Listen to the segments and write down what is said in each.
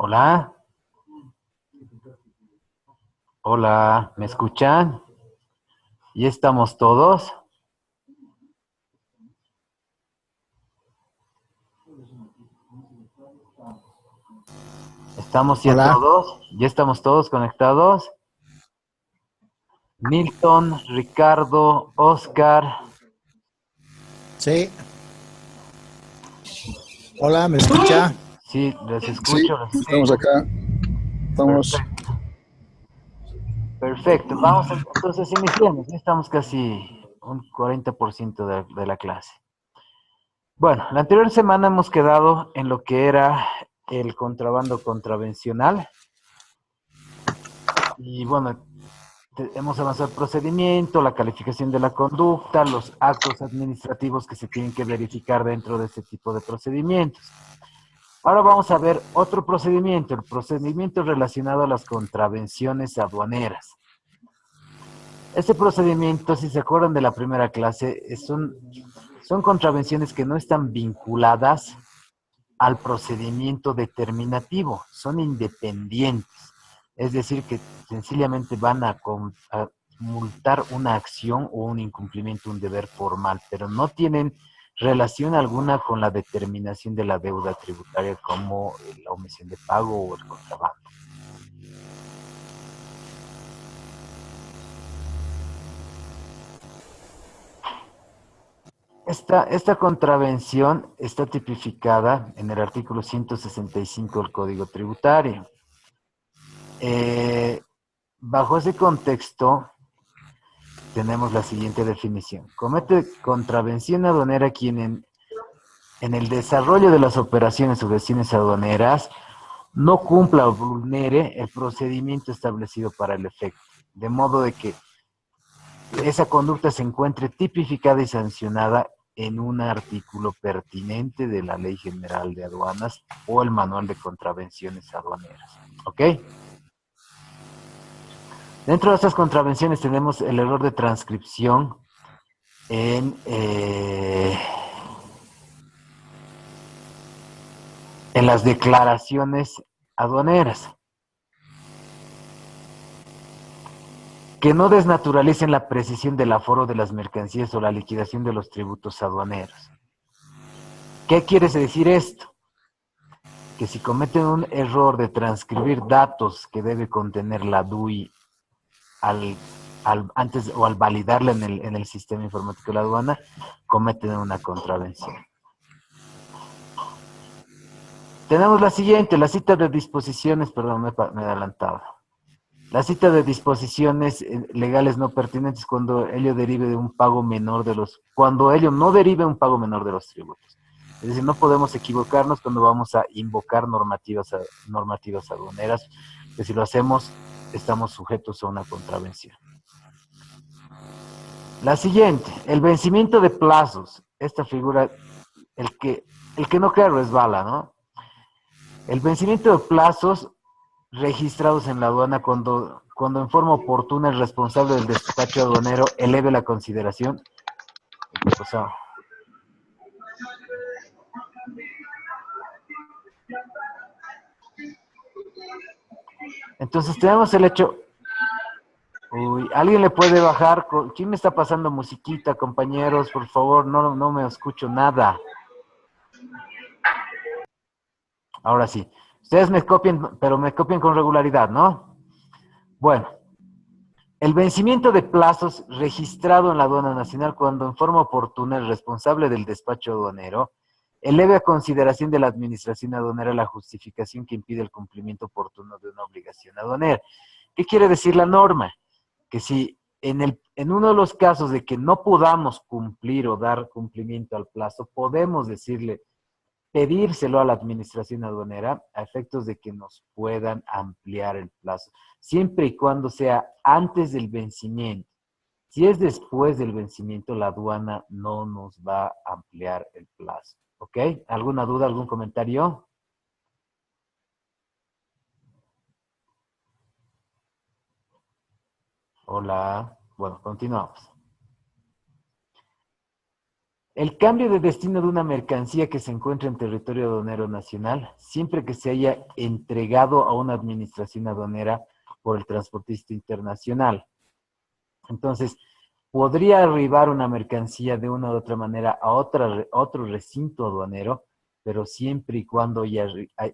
Hola, hola, ¿me escuchan? ¿Y estamos todos? ¿Estamos ya Hola. todos? ¿Ya estamos todos conectados? Milton, Ricardo, Oscar. Sí. Hola, ¿me escucha? Sí, les Sí, escucho, les estamos escucho. acá. Estamos. Perfecto, perfecto. Vamos entonces iniciamos. Ya estamos casi un 40% de la clase. Bueno, la anterior semana hemos quedado en lo que era el contrabando contravencional. Y bueno, hemos avanzado el procedimiento, la calificación de la conducta, los actos administrativos que se tienen que verificar dentro de ese tipo de procedimientos. Ahora vamos a ver otro procedimiento, el procedimiento relacionado a las contravenciones aduaneras. Este procedimiento, si se acuerdan de la primera clase, son contravenciones que no están vinculadas al procedimiento determinativo, son independientes. Es decir, que sencillamente van a multar una acción o un incumplimiento, un deber formal, pero no tienen relación alguna con la determinación de la deuda tributaria como la omisión de pago o el contrabando. Esta contravención está tipificada en el artículo 165 del Código Tributario. Bajo ese contexto, tenemos la siguiente definición. Comete contravención aduanera quien en el desarrollo de las operaciones o gestiones aduaneras no cumpla o vulnere el procedimiento establecido para el efecto, de modo de que esa conducta se encuentre tipificada y sancionada en un artículo pertinente de la Ley General de Aduanas o el Manual de Contravenciones Aduaneras. ¿Ok? Dentro de estas contravenciones tenemos el error de transcripción en las declaraciones aduaneras, que no desnaturalicen la precisión del aforo de las mercancías o la liquidación de los tributos aduaneros. ¿Qué quiere decir esto? Que si cometen un error de transcribir datos que debe contener la DUI antes o al validarla en el sistema informático de la aduana, cometen una contravención. Tenemos la siguiente, la cita de disposiciones, perdón, me he adelantado. La cita de disposiciones legales no pertinentes cuando ello derive de un pago menor cuando ello no derive un pago menor de los tributos. Es decir, no podemos equivocarnos cuando vamos a invocar normativas aduaneras, que si lo hacemos, estamos sujetos a una contravención. La siguiente, el vencimiento de plazos. Esta figura, el que no crea resbala, ¿no? El vencimiento de plazos registrados en la aduana cuando en forma oportuna el responsable del despacho aduanero eleve la consideración. ¿Qué pasó? Entonces tenemos el hecho. Uy, ¿alguien le puede bajar? ¿Quién me está pasando musiquita, compañeros? Por favor, no me escucho nada. Ahora sí. Ustedes me copian, pero me copian con regularidad, ¿no? Bueno, el vencimiento de plazos registrado en la aduana nacional cuando en forma oportuna el responsable del despacho aduanero eleve a consideración de la administración aduanera la justificación que impide el cumplimiento oportuno de una obligación aduanera. ¿Qué quiere decir la norma? que si en uno de los casos de que no podamos cumplir o dar cumplimiento al plazo, podemos decirle, pedírselo a la administración aduanera a efectos de que nos puedan ampliar el plazo, siempre y cuando sea antes del vencimiento. Si es después del vencimiento, la aduana no nos va a ampliar el plazo. ¿Ok? ¿Alguna duda, algún comentario? Hola. Bueno, continuamos. El cambio de destino de una mercancía que se encuentra en territorio aduanero nacional, siempre que se haya entregado a una administración aduanera por el transportista internacional. Entonces, podría arribar una mercancía de una u otra manera a otro recinto aduanero, pero siempre y cuando ya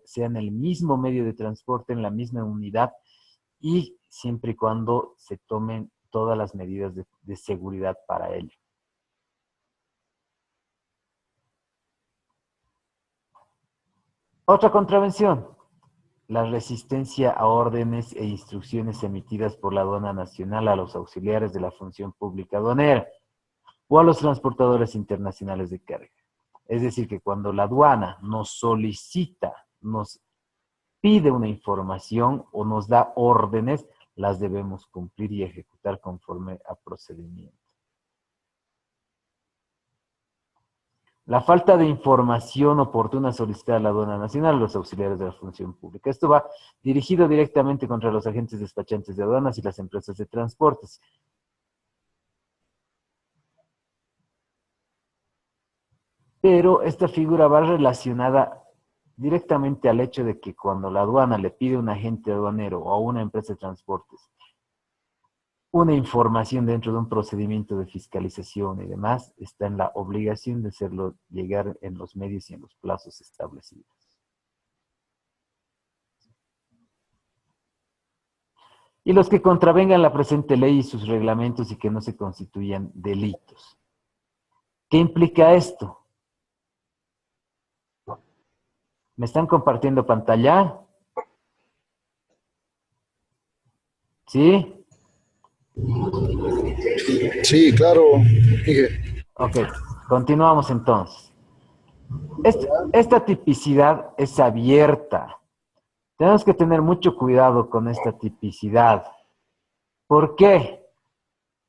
sea en el mismo medio de transporte, en la misma unidad, y siempre y cuando se tomen todas las medidas de seguridad para ello. Otra contravención, la resistencia a órdenes e instrucciones emitidas por la aduana nacional a los auxiliares de la función pública aduanera o a los transportadores internacionales de carga. Es decir, que cuando la aduana nos solicita, nos pide una información o nos da órdenes, las debemos cumplir y ejecutar conforme a procedimiento. La falta de información oportuna solicitada a la aduana nacional a los auxiliares de la función pública. Esto va dirigido directamente contra los agentes despachantes de aduanas y las empresas de transportes. Pero esta figura va relacionada directamente al hecho de que cuando la aduana le pide a un agente aduanero o a una empresa de transportes una información dentro de un procedimiento de fiscalización y demás, está en la obligación de hacerlo llegar en los medios y en los plazos establecidos. Y los que contravengan la presente ley y sus reglamentos y que no se constituyan delitos. ¿Qué implica esto? ¿Me están compartiendo pantalla? ¿Sí? Sí, claro, Miguel. Ok, continuamos entonces. Esta tipicidad es abierta. Tenemos que tener mucho cuidado con esta tipicidad. ¿Por qué?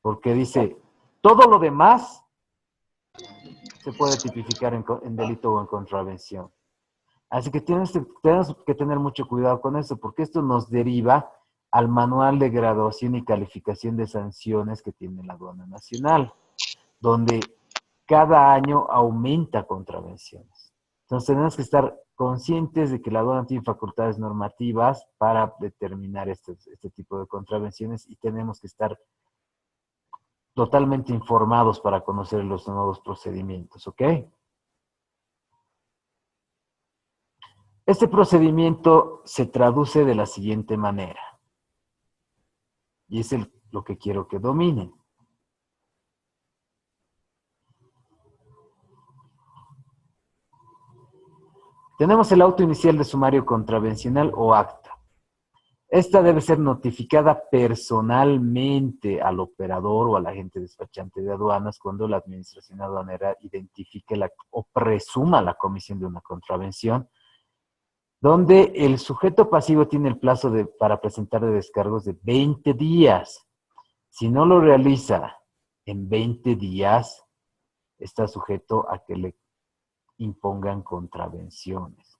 Porque dice, todo lo demás se puede tipificar en delito o en contravención. Así que tenemos que tener mucho cuidado con eso, porque esto nos deriva al manual de graduación y calificación de sanciones que tiene la aduana nacional, donde cada año aumenta contravenciones. Entonces tenemos que estar conscientes de que la aduana tiene facultades normativas para determinar este tipo de contravenciones y tenemos que estar totalmente informados para conocer los nuevos procedimientos, ¿ok? Este procedimiento se traduce de la siguiente manera, y es lo que quiero que dominen. Tenemos el auto inicial de sumario contravencional o acta. Esta debe ser notificada personalmente al operador o al agente despachante de aduanas cuando la administración aduanera identifique o presuma la comisión de una contravención, donde el sujeto pasivo tiene el plazo para presentar de descargos de 20 días. Si no lo realiza en 20 días, está sujeto a que le impongan contravenciones.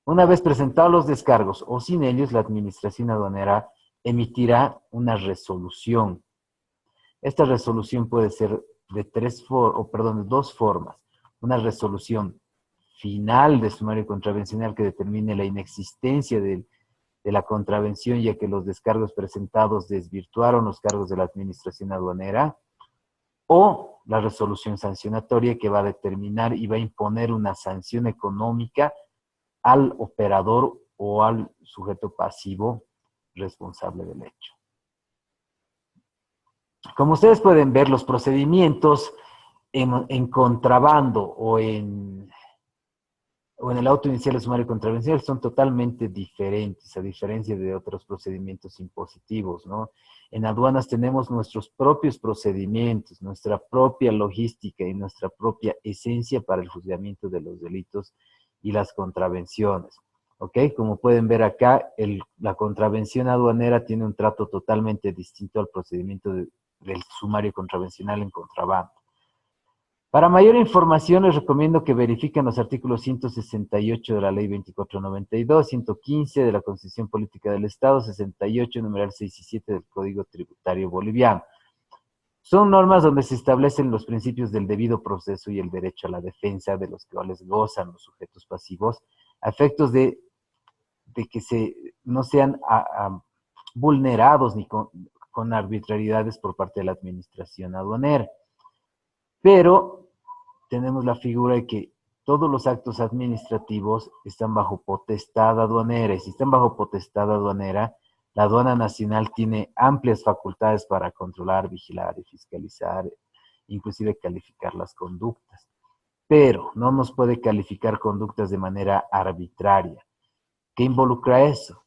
Una vez presentados los descargos o sin ellos, la administración aduanera emitirá una resolución. Esta resolución puede ser de dos formas. Una resolución final de sumario contravencional que determine la inexistencia de la contravención, ya que los descargos presentados desvirtuaron los cargos de la administración aduanera, o la resolución sancionatoria que va a determinar y va a imponer una sanción económica al operador o al sujeto pasivo responsable del hecho. Como ustedes pueden ver, los procedimientos en contrabando o en o en el auto inicial de sumario contravencional son totalmente diferentes, a diferencia de otros procedimientos impositivos, ¿no? En aduanas tenemos nuestros propios procedimientos, nuestra propia logística y nuestra propia esencia para el juzgamiento de los delitos y las contravenciones. ¿Ok? Como pueden ver acá, la contravención aduanera tiene un trato totalmente distinto al procedimiento del sumario contravencional en contrabando. Para mayor información, les recomiendo que verifiquen los artículos 168 de la Ley 2492, 115 de la Constitución Política del Estado, 68, numeral 6 y 7 del Código Tributario Boliviano. Son normas donde se establecen los principios del debido proceso y el derecho a la defensa de los cuales gozan los sujetos pasivos, a efectos de que no sean vulnerados ni con arbitrariedades por parte de la administración aduanera. Pero tenemos la figura de que todos los actos administrativos están bajo potestad aduanera, y si están bajo potestad aduanera, la aduana nacional tiene amplias facultades para controlar, vigilar y fiscalizar, inclusive calificar las conductas. Pero no nos puede calificar conductas de manera arbitraria. ¿Qué involucra eso?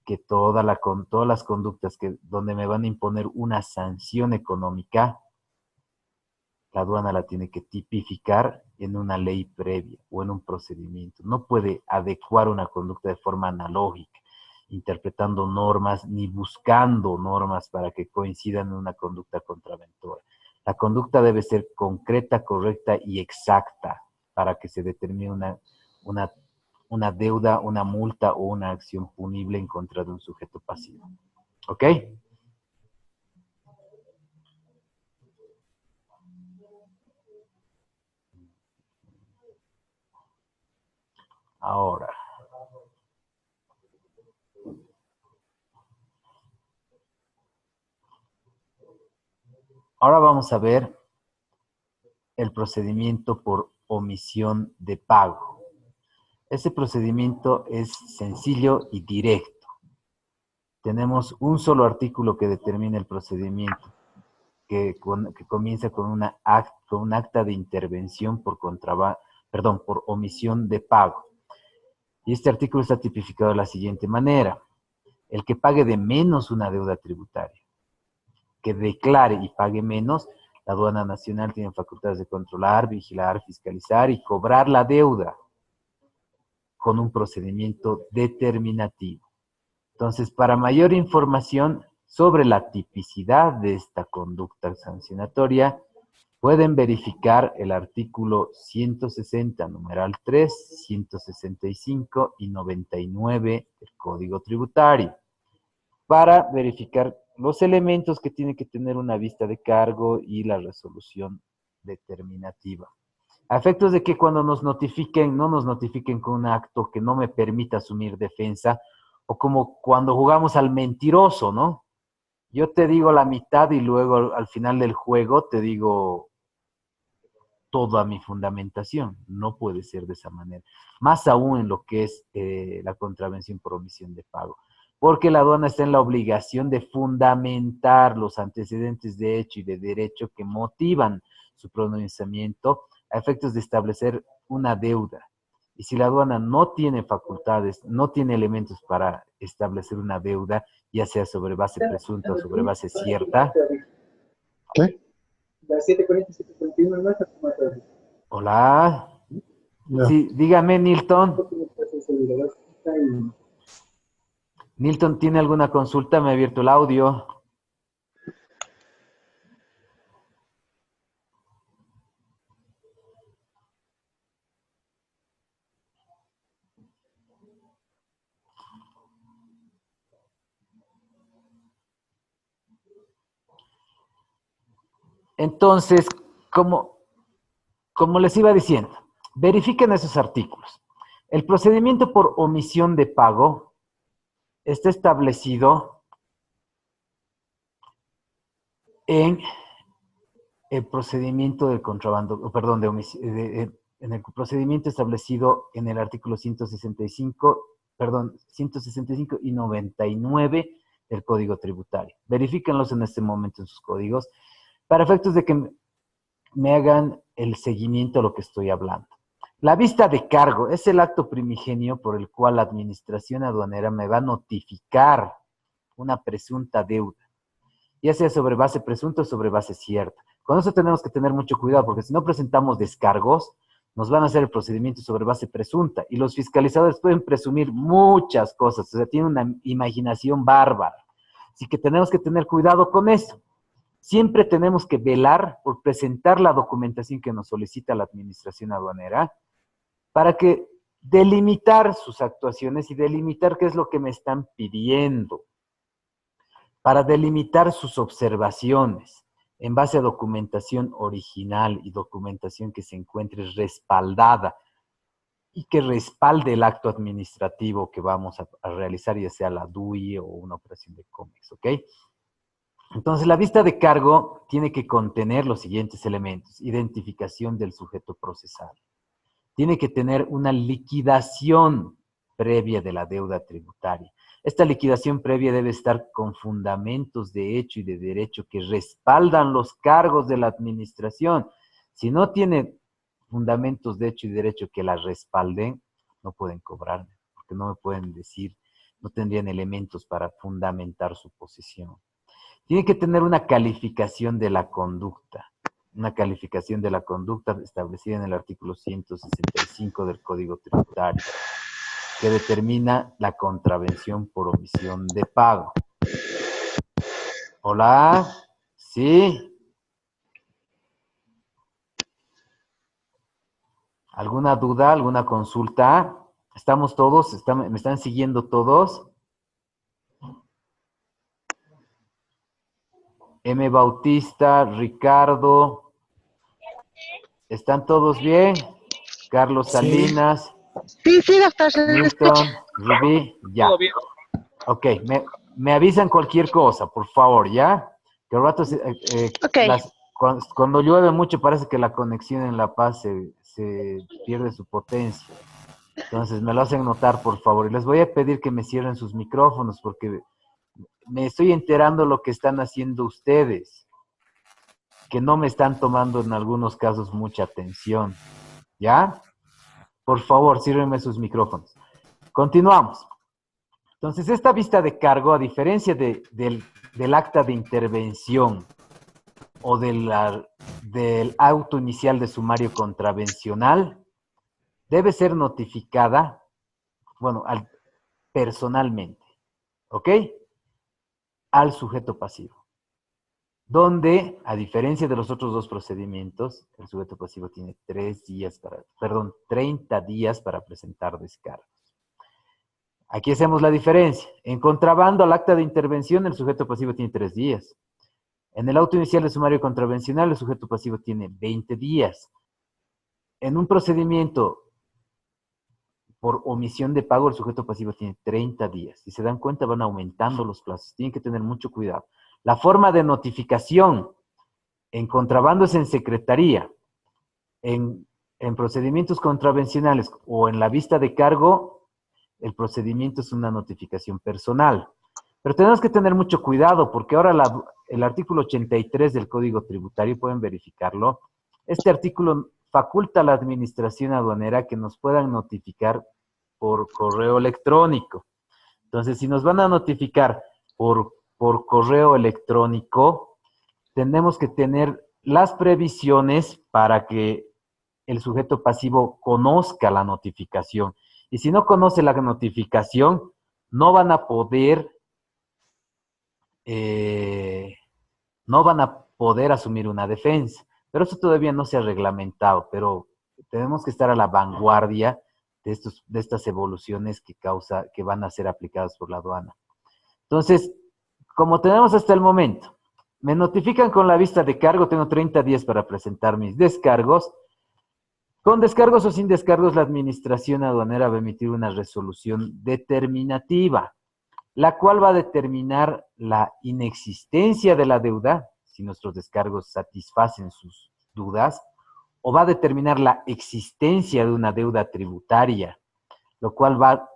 Que todas las conductas donde me van a imponer una sanción económica, la aduana la tiene que tipificar en una ley previa o en un procedimiento. No puede adecuar una conducta de forma analógica, interpretando normas ni buscando normas para que coincidan en una conducta contraventora. La conducta debe ser concreta, correcta y exacta para que se determine una deuda, una multa o una acción punible en contra de un sujeto pasivo. ¿Ok? Ahora, vamos a ver el procedimiento por omisión de pago. Este procedimiento es sencillo y directo. Tenemos un solo artículo que determina el procedimiento, que comienza con un acta de intervención por omisión de pago. Y este artículo está tipificado de la siguiente manera: el que pague de menos una deuda tributaria, que declare y pague menos, la aduana nacional tiene facultades de controlar, vigilar, fiscalizar y cobrar la deuda con un procedimiento determinativo. Entonces, para mayor información sobre la tipicidad de esta conducta sancionatoria, pueden verificar el artículo 160, numeral 3, 165 y 99 del Código Tributario, para verificar los elementos que tiene que tener una vista de cargo y la resolución determinativa. A efectos de que cuando nos notifiquen, no nos notifiquen con un acto que no me permita asumir defensa, o como cuando jugamos al mentiroso, ¿no? Yo te digo la mitad y luego al final del juego te digo toda mi fundamentación. No puede ser de esa manera. Más aún en lo que es la contravención por omisión de pago. Porque la aduana está en la obligación de fundamentar los antecedentes de hecho y de derecho que motivan su pronunciamiento a efectos de establecer una deuda. Y si la aduana no tiene facultades, no tiene elementos para establecer una deuda, ya sea sobre base presunta o sobre base cierta. ¿Qué? Las 7:40, 7:41. Hola. Ya. Sí, dígame, Nilton. Nilton, ¿tiene alguna consulta? Me ha abierto el audio. Entonces, como les iba diciendo, verifiquen esos artículos. El procedimiento por omisión de pago está establecido en el procedimiento del contrabando, perdón, en el procedimiento establecido en el artículo 165, 165 y 99 del Código Tributario. Verifíquenlos en este momento en sus códigos para efectos de que me hagan el seguimiento a lo que estoy hablando. La vista de cargo es el acto primigenio por el cual la administración aduanera me va a notificar una presunta deuda, ya sea sobre base presunta o sobre base cierta. Con eso tenemos que tener mucho cuidado, porque si no presentamos descargos, nos van a hacer el procedimiento sobre base presunta, y los fiscalizadores pueden presumir muchas cosas, o sea, tienen una imaginación bárbara. Así que tenemos que tener cuidado con eso. Siempre tenemos que velar por presentar la documentación que nos solicita la administración aduanera, para que delimitar sus actuaciones y delimitar qué es lo que me están pidiendo, para delimitar sus observaciones en base a documentación original y documentación que se encuentre respaldada y que respalde el acto administrativo que vamos a realizar, ya sea la DUI o una operación de COMEX, ¿ok? Entonces, la vista de cargo tiene que contener los siguientes elementos: identificación del sujeto procesal. Tiene que tener una liquidación previa de la deuda tributaria. Esta liquidación previa debe estar con fundamentos de hecho y de derecho que respaldan los cargos de la administración. Si no tiene fundamentos de hecho y derecho que la respalden, no pueden cobrarme, porque no me pueden decir, no tendrían elementos para fundamentar su posición. Tiene que tener una calificación de la conducta. Una calificación de la conducta establecida en el artículo 165 del Código Tributario, que determina la contravención por omisión de pago. Hola, ¿sí? ¿Alguna duda, alguna consulta? ¿Estamos todos? ¿Me están siguiendo todos? M. Bautista, Ricardo, ¿están todos bien? Carlos Salinas, Sí, sí, doctor. Newton, Rubí, ya. Todo bien. Ok, me avisan cualquier cosa, por favor, ¿ya? Que al rato, Ok. cuando llueve mucho parece que la conexión en La Paz se pierde su potencia. Entonces me lo hacen notar, por favor. Y les voy a pedir que me cierren sus micrófonos porque me estoy enterando lo que están haciendo ustedes, que no me están tomando en algunos casos mucha atención. ¿Ya? Por favor, ciérrenme sus micrófonos. Continuamos. Entonces, esta vista de cargo, a diferencia del acta de intervención o del auto inicial de sumario contravencional, debe ser notificada, bueno, personalmente, ¿ok? Al sujeto pasivo. Donde, a diferencia de los otros dos procedimientos, el sujeto pasivo tiene 30 días para presentar descargos. Aquí hacemos la diferencia. En contrabando al acta de intervención, el sujeto pasivo tiene 3 días. En el auto inicial de sumario contravencional, el sujeto pasivo tiene 20 días. En un procedimiento por omisión de pago, el sujeto pasivo tiene 30 días. Si se dan cuenta, van aumentando los plazos. Tienen que tener mucho cuidado. La forma de notificación en contrabando es en secretaría. En procedimientos contravencionales o en la vista de cargo, el procedimiento es una notificación personal. Pero tenemos que tener mucho cuidado porque ahora el artículo 83 del Código Tributario, pueden verificarlo, este artículo faculta a la administración aduanera que nos puedan notificar por correo electrónico. Entonces, si nos van a notificar por correo electrónico, tenemos que tener las previsiones para que el sujeto pasivo conozca la notificación. Y si no conoce la notificación, no van a poder asumir una defensa. Pero eso todavía no se ha reglamentado, pero tenemos que estar a la vanguardia de estas evoluciones que van a ser aplicadas por la aduana. Entonces, como tenemos hasta el momento, me notifican con la vista de cargo, tengo 30 días para presentar mis descargos. Con descargos o sin descargos, la administración aduanera va a emitir una resolución determinativa, la cual va a determinar la inexistencia de la deuda, si nuestros descargos satisfacen sus dudas, o va a determinar la existencia de una deuda tributaria, lo cual va a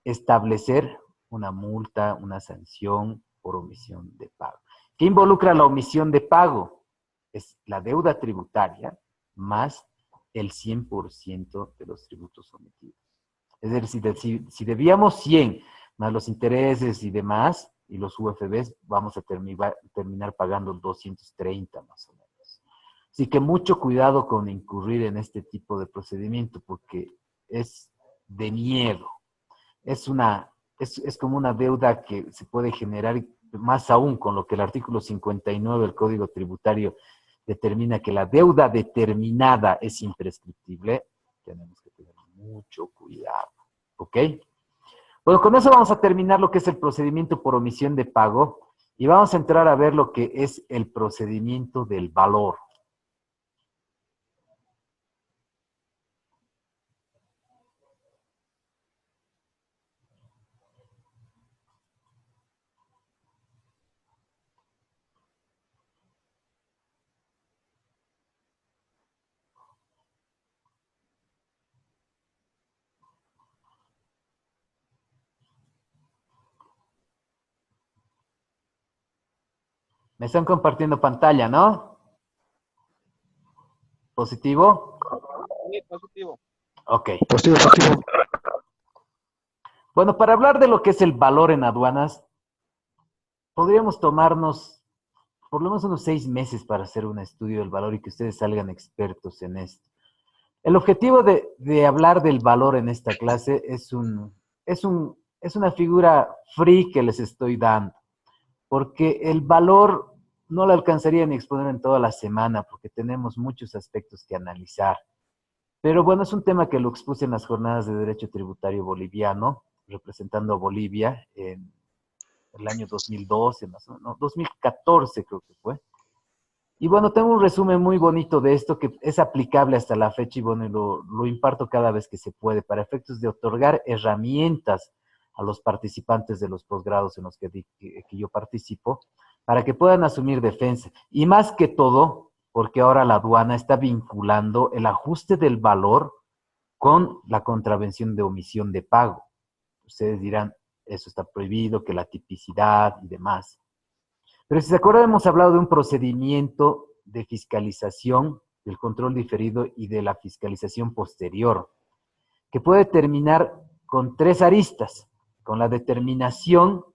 establecer una multa, una sanción por omisión de pago. ¿Qué involucra la omisión de pago? Es la deuda tributaria más el 100% de los tributos sometidos. Es decir, si debíamos 100 más los intereses y demás, y los UFBs, vamos a terminar pagando 230 más o menos. Así que mucho cuidado con incurrir en este tipo de procedimiento, porque es de miedo. Es como una deuda que se puede generar, más aún con lo que el artículo 59 del Código Tributario determina que la deuda determinada es imprescriptible. Tenemos que tener mucho cuidado. ¿Ok? Bueno, con eso vamos a terminar lo que es el procedimiento por omisión de pago y vamos a entrar a ver lo que es el procedimiento del valor. Me están compartiendo pantalla, ¿no? ¿Positivo? Sí, positivo. Ok. Positivo, positivo. Bueno, para hablar de lo que es el valor en aduanas, podríamos tomarnos por lo menos unos 6 meses para hacer un estudio del valor y que ustedes salgan expertos en esto. El objetivo de hablar del valor en esta clase es una figura free que les estoy dando, porque el valor no lo alcanzaría ni exponer en toda la semana, porque tenemos muchos aspectos que analizar. Pero bueno, es un tema que lo expuse en las jornadas de Derecho Tributario Boliviano, representando a Bolivia en el año 2012, más o menos, 2014 creo que fue. Y bueno, tengo un resumen muy bonito de esto que es aplicable hasta la fecha y bueno, lo imparto cada vez que se puede para efectos de otorgar herramientas a los participantes de los posgrados en los que yo participo para que puedan asumir defensa. Y más que todo, porque ahora la aduana está vinculando el ajuste del valor con la contravención de omisión de pago. Ustedes dirán, eso está prohibido, que la tipicidad y demás. Pero si se acuerdan, hemos hablado de un procedimiento de fiscalización, del control diferido y de la fiscalización posterior, que puede terminar con 3 aristas, con la determinación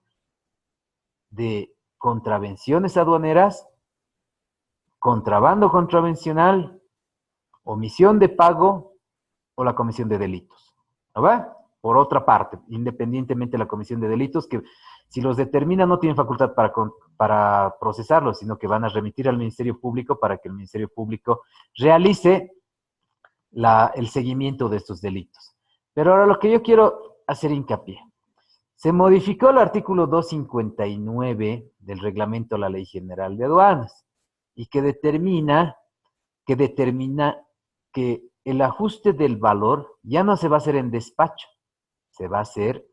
de contravenciones aduaneras, contrabando contravencional, omisión de pago o la comisión de delitos. ¿No va? Por otra parte, independientemente de la comisión de delitos, que si los determina no tienen facultad para procesarlos, sino que van a remitir al Ministerio Público para que el Ministerio Público realice el seguimiento de estos delitos. Pero ahora lo que yo quiero hacer hincapié. Se modificó el artículo 259 del reglamento de la Ley General de Aduanas y que determina que el ajuste del valor ya no se va a hacer en despacho, se va a hacer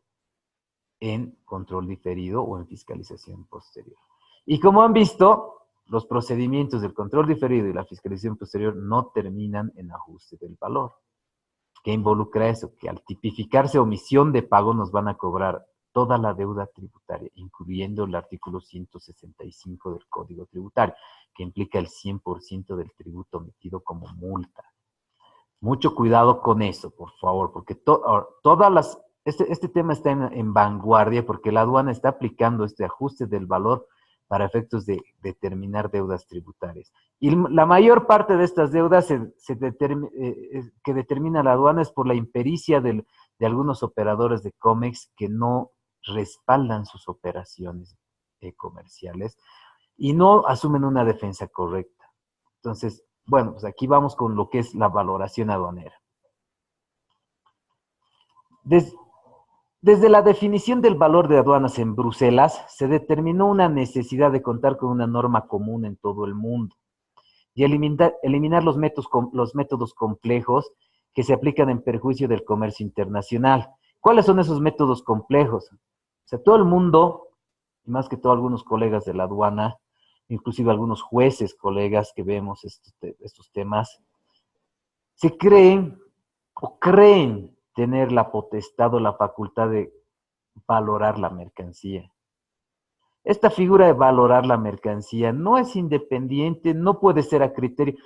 en control diferido o en fiscalización posterior. Y como han visto, los procedimientos del control diferido y la fiscalización posterior no terminan en ajuste del valor. ¿Qué involucra eso? Que al tipificarse omisión de pago nos van a cobrar toda la deuda tributaria, incluyendo el artículo 165 del Código Tributario, que implica el 100% del tributo omitido como multa. Mucho cuidado con eso, por favor, porque este tema está en vanguardia porque la aduana está aplicando este ajuste del valor para efectos de determinar deudas tributarias. Y la mayor parte de estas deudas que determina la aduana es por la impericia de algunos operadores de COMEX que no respaldan sus operaciones comerciales y no asumen una defensa correcta. Entonces, bueno, pues aquí vamos con lo que es la valoración aduanera. Desde la definición del valor de aduanas en Bruselas, se determinó una necesidad de contar con una norma común en todo el mundo y eliminar los métodos complejos que se aplican en perjuicio del comercio internacional. ¿Cuáles son esos métodos complejos? O sea, todo el mundo, y más que todo algunos colegas de la aduana, inclusive algunos jueces, colegas que vemos estos temas, se creen o creen tener la potestad o la facultad de valorar la mercancía. Esta figura de valorar la mercancía no es independiente, no puede ser a criterio.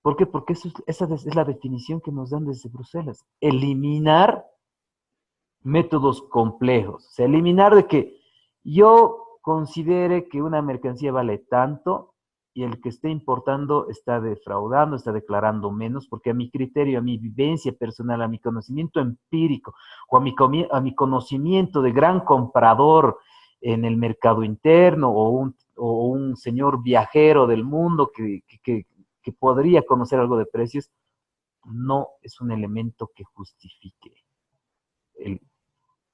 ¿Por qué? Porque esa es la definición que nos dan desde Bruselas. Eliminar métodos complejos. O sea, eliminar de que yo considere que una mercancía vale tanto y el que esté importando está defraudando, está declarando menos, porque a mi criterio, a mi vivencia personal, a mi conocimiento empírico o a mi conocimiento de gran comprador en el mercado interno o un señor viajero del mundo que podría conocer algo de precios, no es un elemento que justifique el,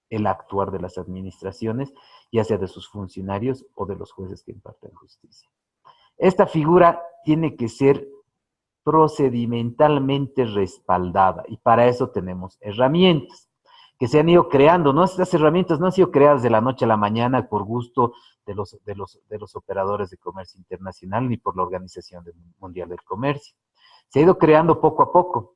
el actuar de las administraciones, ya sea de sus funcionarios o de los jueces que imparten justicia. Esta figura tiene que ser procedimentalmente respaldada y para eso tenemos herramientas que se han ido creando, ¿no? Estas herramientas no han sido creadas de la noche a la mañana por gusto de los operadores de comercio internacional ni por la Organización Mundial del Comercio. Se ha ido creando poco a poco.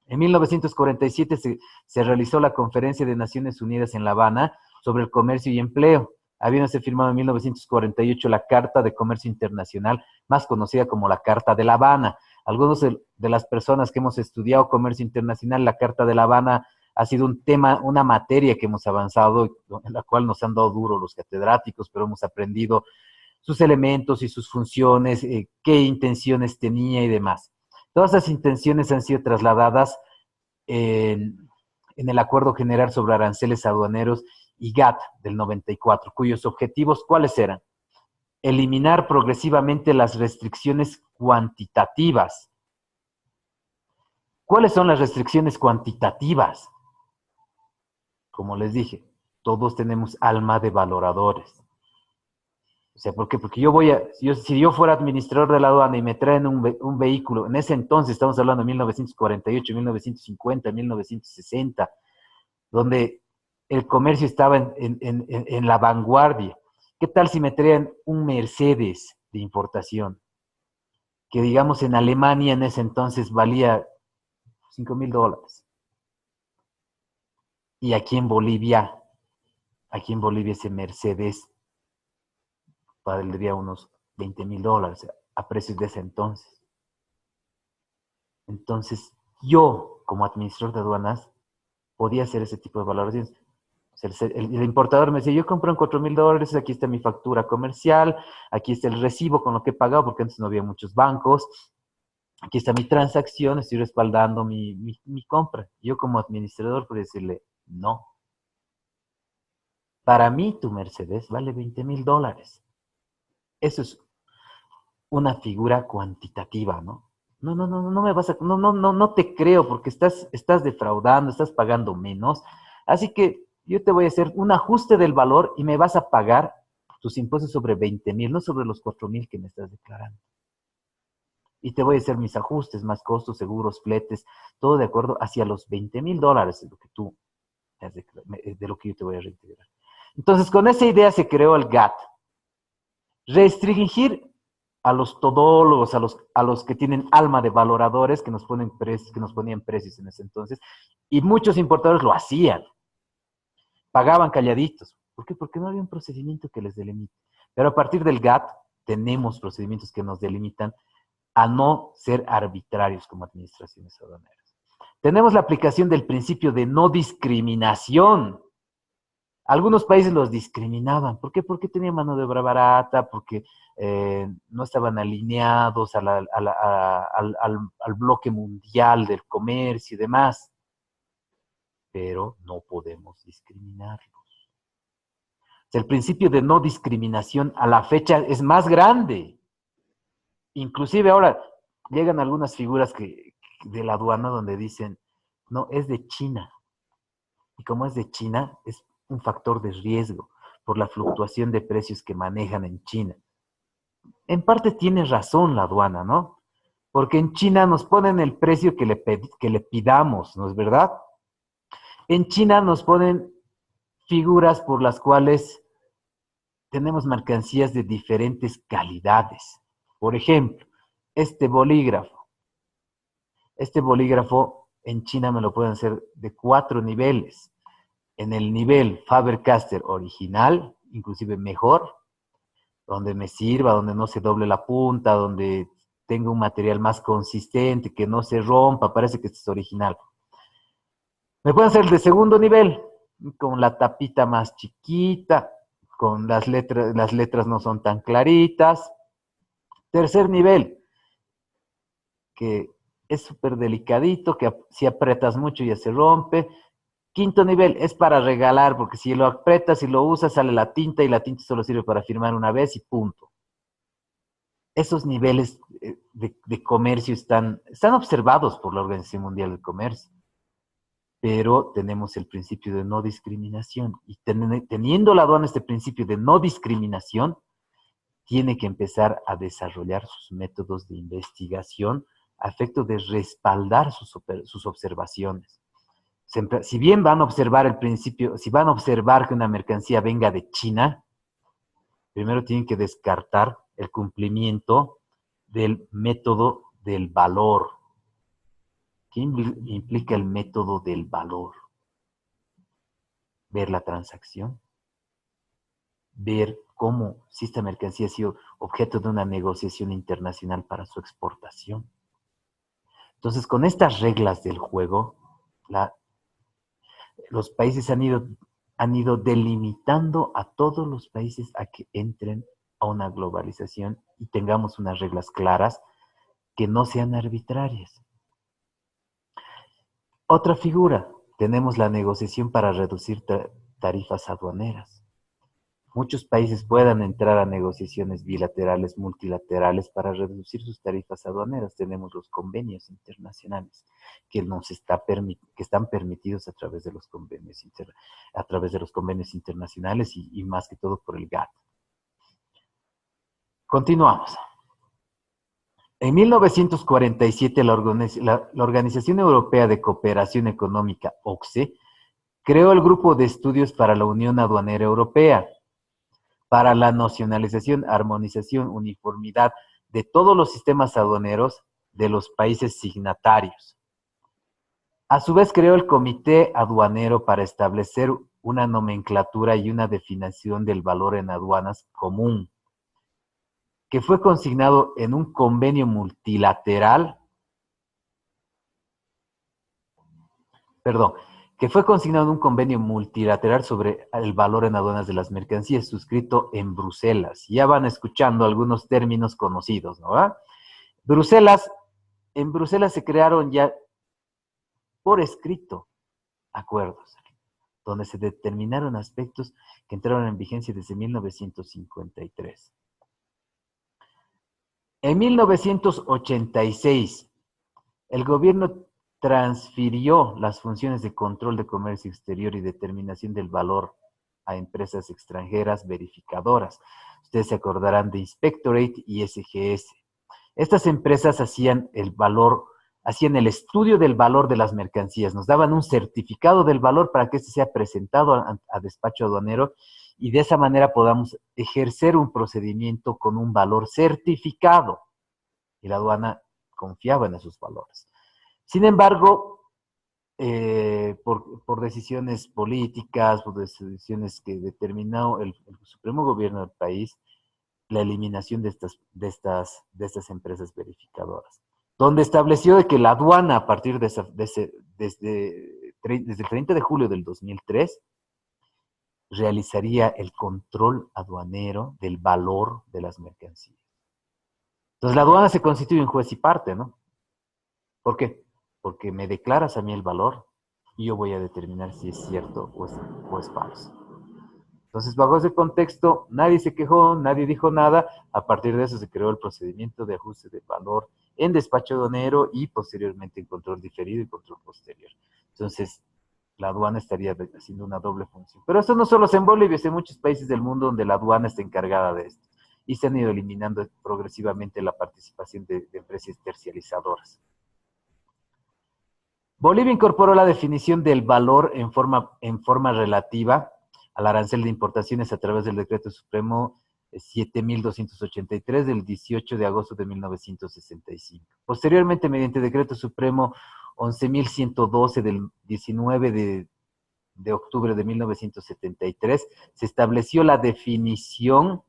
En 1947 se realizó la Conferencia de Naciones Unidas en La Habana sobre el comercio y empleo. Habiéndose firmado en 1948 la Carta de Comercio Internacional, más conocida como la Carta de La Habana. Algunos de las personas que hemos estudiado comercio internacional, la Carta de La Habana ha sido un tema, una materia que hemos avanzado, en la cual nos han dado duro los catedráticos, pero hemos aprendido sus elementos y sus funciones, qué intenciones tenía y demás. Todas esas intenciones han sido trasladadas en el Acuerdo General sobre Aranceles Aduaneros y GATT del 94, cuyos objetivos, ¿cuáles eran? Eliminar progresivamente las restricciones cuantitativas. ¿Cuáles son las restricciones cuantitativas? Como les dije, todos tenemos alma de valoradores. O sea, ¿por qué? Porque si yo fuera administrador de la aduana y me traen un vehículo, en ese entonces, estamos hablando de 1948, 1950, 1960, donde el comercio estaba en la vanguardia. ¿Qué tal si me traen un Mercedes de importación? Que digamos en Alemania en ese entonces valía $5,000. Y aquí en Bolivia ese Mercedes valdría unos $20,000 a precios de ese entonces. Entonces, yo, como administrador de aduanas, podía hacer ese tipo de valoraciones. O sea, el importador me decía, yo compré en $4,000, aquí está mi factura comercial, aquí está el recibo con lo que he pagado, porque antes no había muchos bancos, aquí está mi transacción, estoy respaldando mi compra. Yo como administrador podría decirle, no. Para mí tu Mercedes vale $20,000. Eso es una figura cuantitativa, ¿no? No me vas a, no te creo porque estás defraudando, estás pagando menos. Así que yo te voy a hacer un ajuste del valor y me vas a pagar tus impuestos sobre 20,000, no sobre los 4,000 que me estás declarando. Y te voy a hacer mis ajustes, más costos, seguros, fletes, todo de acuerdo hacia los $20,000 de lo que tú, de lo que yo te voy a reintegrar. Entonces, con esa idea se creó el GATT. Restringir a los todólogos, a los que tienen alma de valoradores, que nos ponían precios en ese entonces, y muchos importadores lo hacían. Pagaban calladitos. ¿Por qué? Porque no había un procedimiento que les delimite. Pero a partir del GATT tenemos procedimientos que nos delimitan a no ser arbitrarios como administraciones aduaneras. Tenemos la aplicación del principio de no discriminación. Algunos países los discriminaban. ¿Por qué? Porque tenían mano de obra barata, porque no estaban alineados al bloque mundial del comercio y demás. Pero no podemos discriminarlos. O sea, el principio de no discriminación a la fecha es más grande. Inclusive ahora llegan algunas figuras de la aduana donde dicen, no, es de China. Y como es de China, es un factor de riesgo por la fluctuación de precios que manejan en China. En parte tiene razón la aduana, ¿no? Porque en China nos ponen el precio que le pidamos, ¿no es verdad? En China nos ponen figuras por las cuales tenemos mercancías de diferentes calidades. Por ejemplo, este bolígrafo en China me lo pueden hacer de 4 niveles. En el nivel Faber-Castell original, inclusive mejor, donde me sirva, donde no se doble la punta, donde tenga un material más consistente, que no se rompa, parece que este es original. Me pueden hacer el de segundo nivel, con la tapita más chiquita, con las letras no son tan claritas. Tercer nivel, que es súper delicadito, que si apretas mucho ya se rompe. Quinto nivel, es para regalar, porque si lo apretas y lo usas, sale la tinta, y la tinta solo sirve para firmar una vez y punto. Esos niveles de comercio están observados por la Organización Mundial del Comercio, pero tenemos el principio de no discriminación, y teniendo la aduana este principio de no discriminación, tiene que empezar a desarrollar sus métodos de investigación a efecto de respaldar sus observaciones. Si bien van a observar el principio, si van a observar que una mercancía venga de China, primero tienen que descartar el cumplimiento del método del valor. ¿Qué implica el método del valor? Ver la transacción, ver cómo, si esta mercancía ha sido objeto de una negociación internacional para su exportación. Entonces, con estas reglas del juego, los países han ido delimitando a todos los países a que entren a una globalización y tengamos unas reglas claras que no sean arbitrarias. Otra figura, tenemos la negociación para reducir tarifas aduaneras. Muchos países puedan entrar a negociaciones bilaterales, multilaterales para reducir sus tarifas aduaneras. Tenemos los convenios internacionales que están permitidos a través de los convenios internacionales y más que todo por el GATT. Continuamos. En 1947 la Organización Europea de Cooperación Económica, OCSE, creó el Grupo de Estudios para la Unión Aduanera Europea, para la nacionalización, armonización, uniformidad de todos los sistemas aduaneros de los países signatarios. A su vez creó el Comité Aduanero para establecer una nomenclatura y una definición del valor en aduanas común, que fue consignado en un convenio multilateral, sobre el valor en aduanas de las mercancías, suscrito en Bruselas. Ya van escuchando algunos términos conocidos, ¿no? En Bruselas se crearon ya por escrito acuerdos, donde se determinaron aspectos que entraron en vigencia desde 1953. En 1986, el gobierno transfirió las funciones de control de comercio exterior y determinación del valor a empresas extranjeras verificadoras. Ustedes se acordarán de Inspectorate y SGS. Estas empresas hacían el estudio del valor de las mercancías, nos daban un certificado del valor para que este sea presentado a despacho aduanero y de esa manera podamos ejercer un procedimiento con un valor certificado. Y la aduana confiaba en esos valores. Sin embargo, por decisiones políticas, por decisiones que determinó el Supremo Gobierno del país, la eliminación de estas empresas verificadoras, donde estableció de que la aduana, a partir desde el 30 de julio del 2003, realizaría el control aduanero del valor de las mercancías. Entonces la aduana se constituye en juez y parte, ¿no? ¿Por qué? Porque me declaras a mí el valor y yo voy a determinar si es cierto o es falso. Entonces, bajo ese contexto, nadie se quejó, nadie dijo nada. A partir de eso se creó el procedimiento de ajuste de valor en despacho aduanero y posteriormente en control diferido y control posterior. Entonces, la aduana estaría haciendo una doble función. Pero esto no solo es en Bolivia, es en muchos países del mundo donde la aduana está encargada de esto. Y se han ido eliminando progresivamente la participación de empresas terciarizadoras. Bolivia incorporó la definición del valor en forma relativa al arancel de importaciones a través del Decreto Supremo 7.283 del 18 de agosto de 1965. Posteriormente, mediante Decreto Supremo 11.112 del 19 de octubre de 1973, se estableció la definición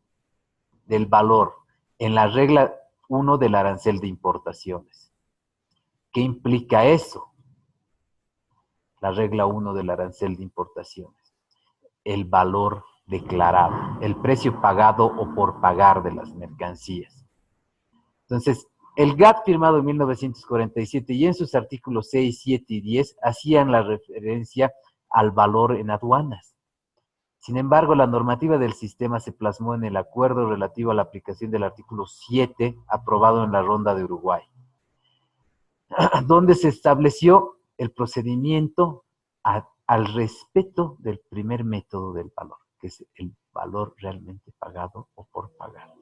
del valor en la regla 1 del arancel de importaciones. ¿Qué implica eso? La regla 1 del arancel de importaciones. El valor declarado, el precio pagado o por pagar de las mercancías. Entonces, el GATT firmado en 1947 y en sus artículos 6, 7 y 10 hacían la referencia al valor en aduanas. Sin embargo, la normativa del sistema se plasmó en el acuerdo relativo a la aplicación del artículo 7 aprobado en la Ronda de Uruguay, donde se estableció el procedimiento al respeto del primer método del valor, que es el valor realmente pagado o por pagar.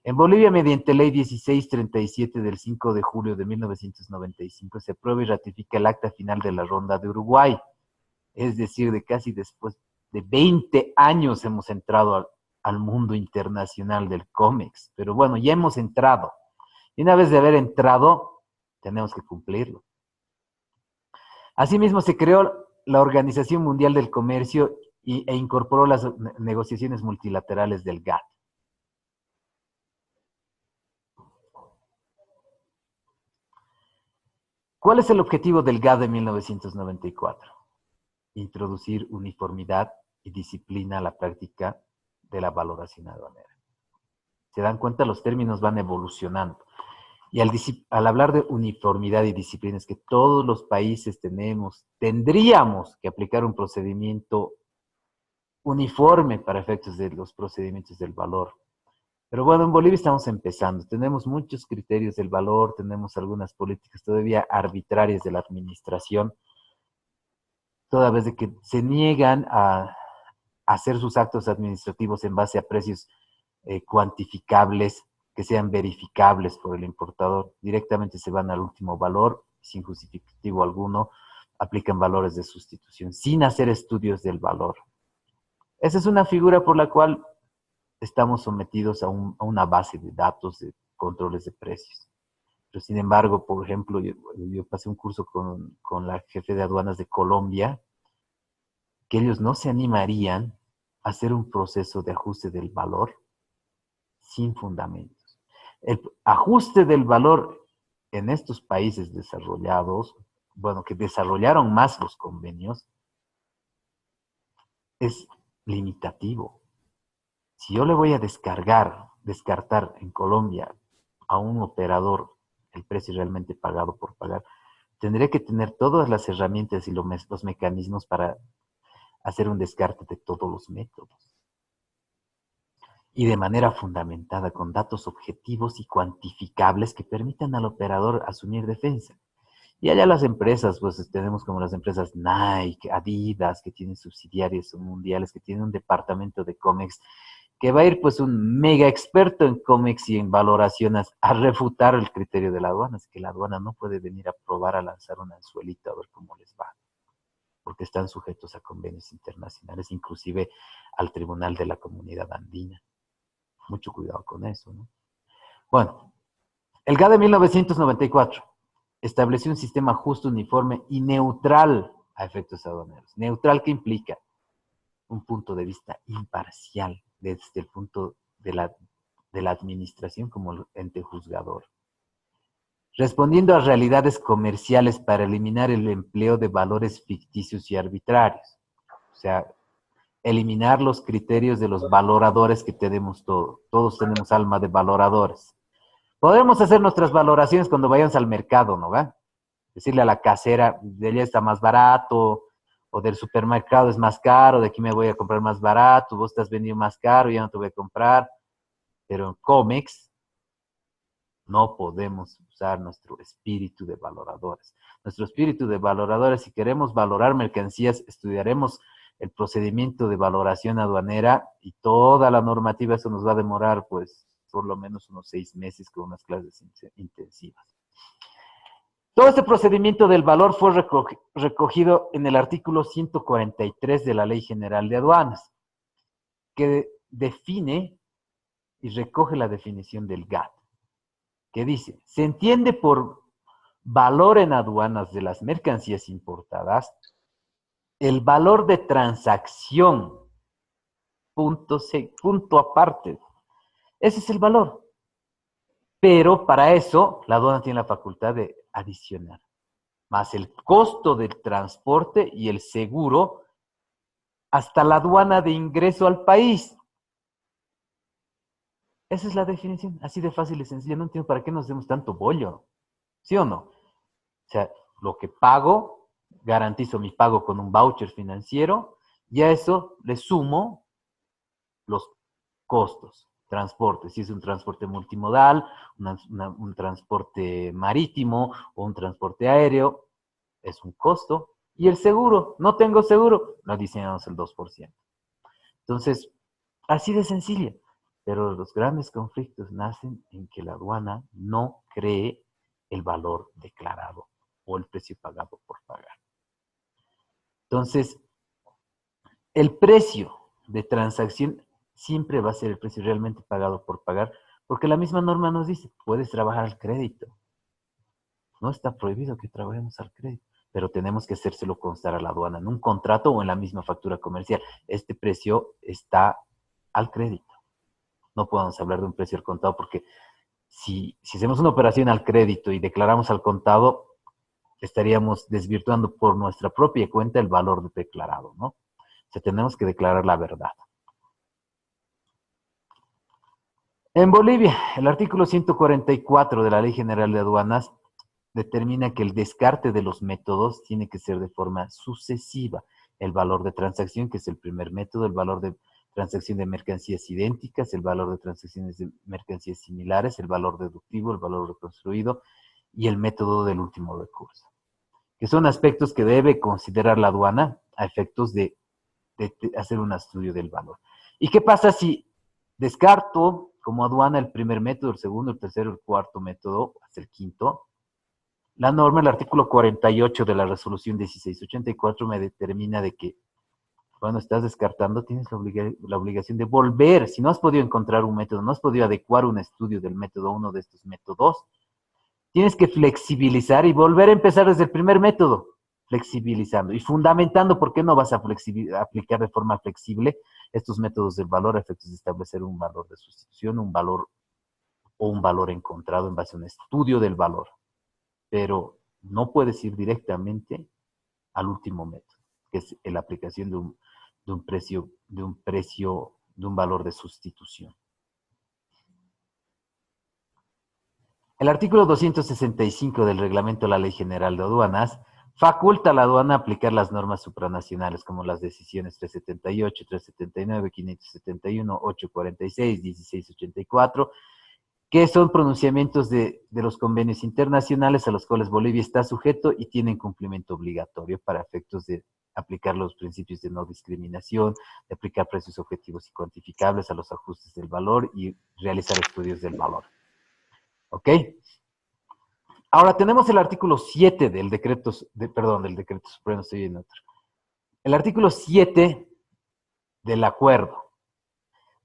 En Bolivia, mediante Ley 1637 del 5 de julio de 1995, se aprueba y ratifica el acta final de la Ronda de Uruguay. Es decir, de casi después de 20 años hemos entrado al mundo internacional del COMEX. Pero bueno, ya hemos entrado. Y una vez de haber entrado, tenemos que cumplirlo. Asimismo, se creó la Organización Mundial del Comercio e incorporó las negociaciones multilaterales del GATT. ¿Cuál es el objetivo del GATT de 1994? Introducir uniformidad y disciplina a la práctica de la valoración aduanera. Se dan cuenta, los términos van evolucionando. Y al hablar de uniformidad y disciplina, es que todos los países tendríamos que aplicar un procedimiento uniforme para efectos de los procedimientos del valor. Pero bueno, en Bolivia estamos empezando. Tenemos muchos criterios del valor, tenemos algunas políticas todavía arbitrarias de la administración, toda vez de que se niegan a hacer sus actos administrativos en base a precios cuantificables, que sean verificables por el importador. Directamente se van al último valor, sin justificativo alguno, aplican valores de sustitución, sin hacer estudios del valor. Esa es una figura por la cual estamos sometidos a una base de datos de controles de precios. Pero sin embargo, por ejemplo, yo pasé un curso con la jefe de aduanas de Colombia, que ellos no se animarían a hacer un proceso de ajuste del valor sin fundamentos. El ajuste del valor en estos países desarrollados, bueno, que desarrollaron más los convenios, es limitativo. Si yo le voy a descartar en Colombia a un operador el precio realmente pagado por pagar, tendré que tener todas las herramientas y los mecanismos para hacer un descarte de todos los métodos. Y de manera fundamentada, con datos objetivos y cuantificables que permitan al operador asumir defensa. Y allá las empresas, pues tenemos como las empresas Nike, Adidas, que tienen subsidiarias mundiales, que tienen un departamento de COMEX, que va a ir pues un mega experto en COMEX y en valoraciones a refutar el criterio de la aduana. Es que la aduana no puede venir a probar, a lanzar un anzuelito a ver cómo les va, porque están sujetos a convenios internacionales, inclusive al Tribunal de la Comunidad Andina. Mucho cuidado con eso, ¿no? Bueno, el GATT de 1994 estableció un sistema justo, uniforme y neutral a efectos aduaneros. ¿Neutral qué implica? Un punto de vista imparcial desde el punto de la administración como ente juzgador. Respondiendo a realidades comerciales para eliminar el empleo de valores ficticios y arbitrarios. O sea, eliminar los criterios de los valoradores que tenemos todos. Todos tenemos alma de valoradores. Podemos hacer nuestras valoraciones cuando vayamos al mercado, ¿no va? Decirle a la casera, de allá está más barato, o del supermercado es más caro, de aquí me voy a comprar más barato, vos estás vendiendo más caro, ya no te voy a comprar. Pero en COMEX no podemos usar nuestro espíritu de valoradores. Nuestro espíritu de valoradores, si queremos valorar mercancías, estudiaremos el procedimiento de valoración aduanera y toda la normativa. Eso nos va a demorar, pues, por lo menos unos 6 meses con unas clases intensivas. Todo este procedimiento del valor fue recogido en el artículo 143 de la Ley General de Aduanas, que define y recoge la definición del GATT, que dice, se entiende por valor en aduanas de las mercancías importadas el valor de transacción, punto aparte. Ese es el valor. Pero para eso, la aduana tiene la facultad de adicionar, más el costo del transporte y el seguro hasta la aduana de ingreso al país. Esa es la definición, así de fácil y sencilla. No entiendo para qué nos demos tanto bollo, ¿sí o no? O sea, lo que pago, garantizo mi pago con un voucher financiero y a eso le sumo los costos. Transporte, si es un transporte multimodal, un transporte marítimo o un transporte aéreo, es un costo. Y el seguro, no tengo seguro, lo diseñamos el 2%. Entonces, así de sencillo. Pero los grandes conflictos nacen en que la aduana no cree el valor declarado o el precio pagado por pagar. Entonces, el precio de transacción siempre va a ser el precio realmente pagado por pagar, porque la misma norma nos dice, puedes trabajar al crédito. No está prohibido que trabajemos al crédito, pero tenemos que hacérselo constar a la aduana en un contrato o en la misma factura comercial. Este precio está al crédito. No podemos hablar de un precio al contado porque si hacemos una operación al crédito y declaramos al contado, estaríamos desvirtuando por nuestra propia cuenta el valor declarado, ¿no? O sea, tenemos que declarar la verdad. En Bolivia, el artículo 144 de la Ley General de Aduanas determina que el descarte de los métodos tiene que ser de forma sucesiva. El valor de transacción, que es el primer método, el valor de transacción de mercancías idénticas, el valor de transacciones de mercancías similares, el valor deductivo, el valor reconstruido y el método del último recurso, que son aspectos que debe considerar la aduana a efectos de hacer un estudio del valor. ¿Y qué pasa si descarto como aduana el primer método, el segundo, el tercero, el cuarto método, hasta el quinto? La norma, el artículo 48 de la resolución 1684 me determina de que cuando estás descartando tienes la obligación de volver. Si no has podido encontrar un método, no has podido adecuar un estudio del método 1 de estos métodos, tienes que flexibilizar y volver a empezar desde el primer método, flexibilizando y fundamentando por qué no vas a aplicar de forma flexible estos métodos del valor a efectos de establecer un valor de sustitución, un valor o un valor encontrado en base a un estudio del valor. Pero no puedes ir directamente al último método, que es la aplicación de un valor de sustitución. El artículo 265 del reglamento de la Ley General de Aduanas faculta a la aduana a aplicar las normas supranacionales como las decisiones 378, 379, 571, 846, 1684, que son pronunciamientos de los convenios internacionales a los cuales Bolivia está sujeto y tienen cumplimiento obligatorio para efectos de aplicar los principios de no discriminación, de aplicar precios objetivos y cuantificables a los ajustes del valor y realizar estudios del valor. ¿Ok? Ahora tenemos el artículo 7 del decreto, del decreto supremo, estoy en otro. El artículo 7 del acuerdo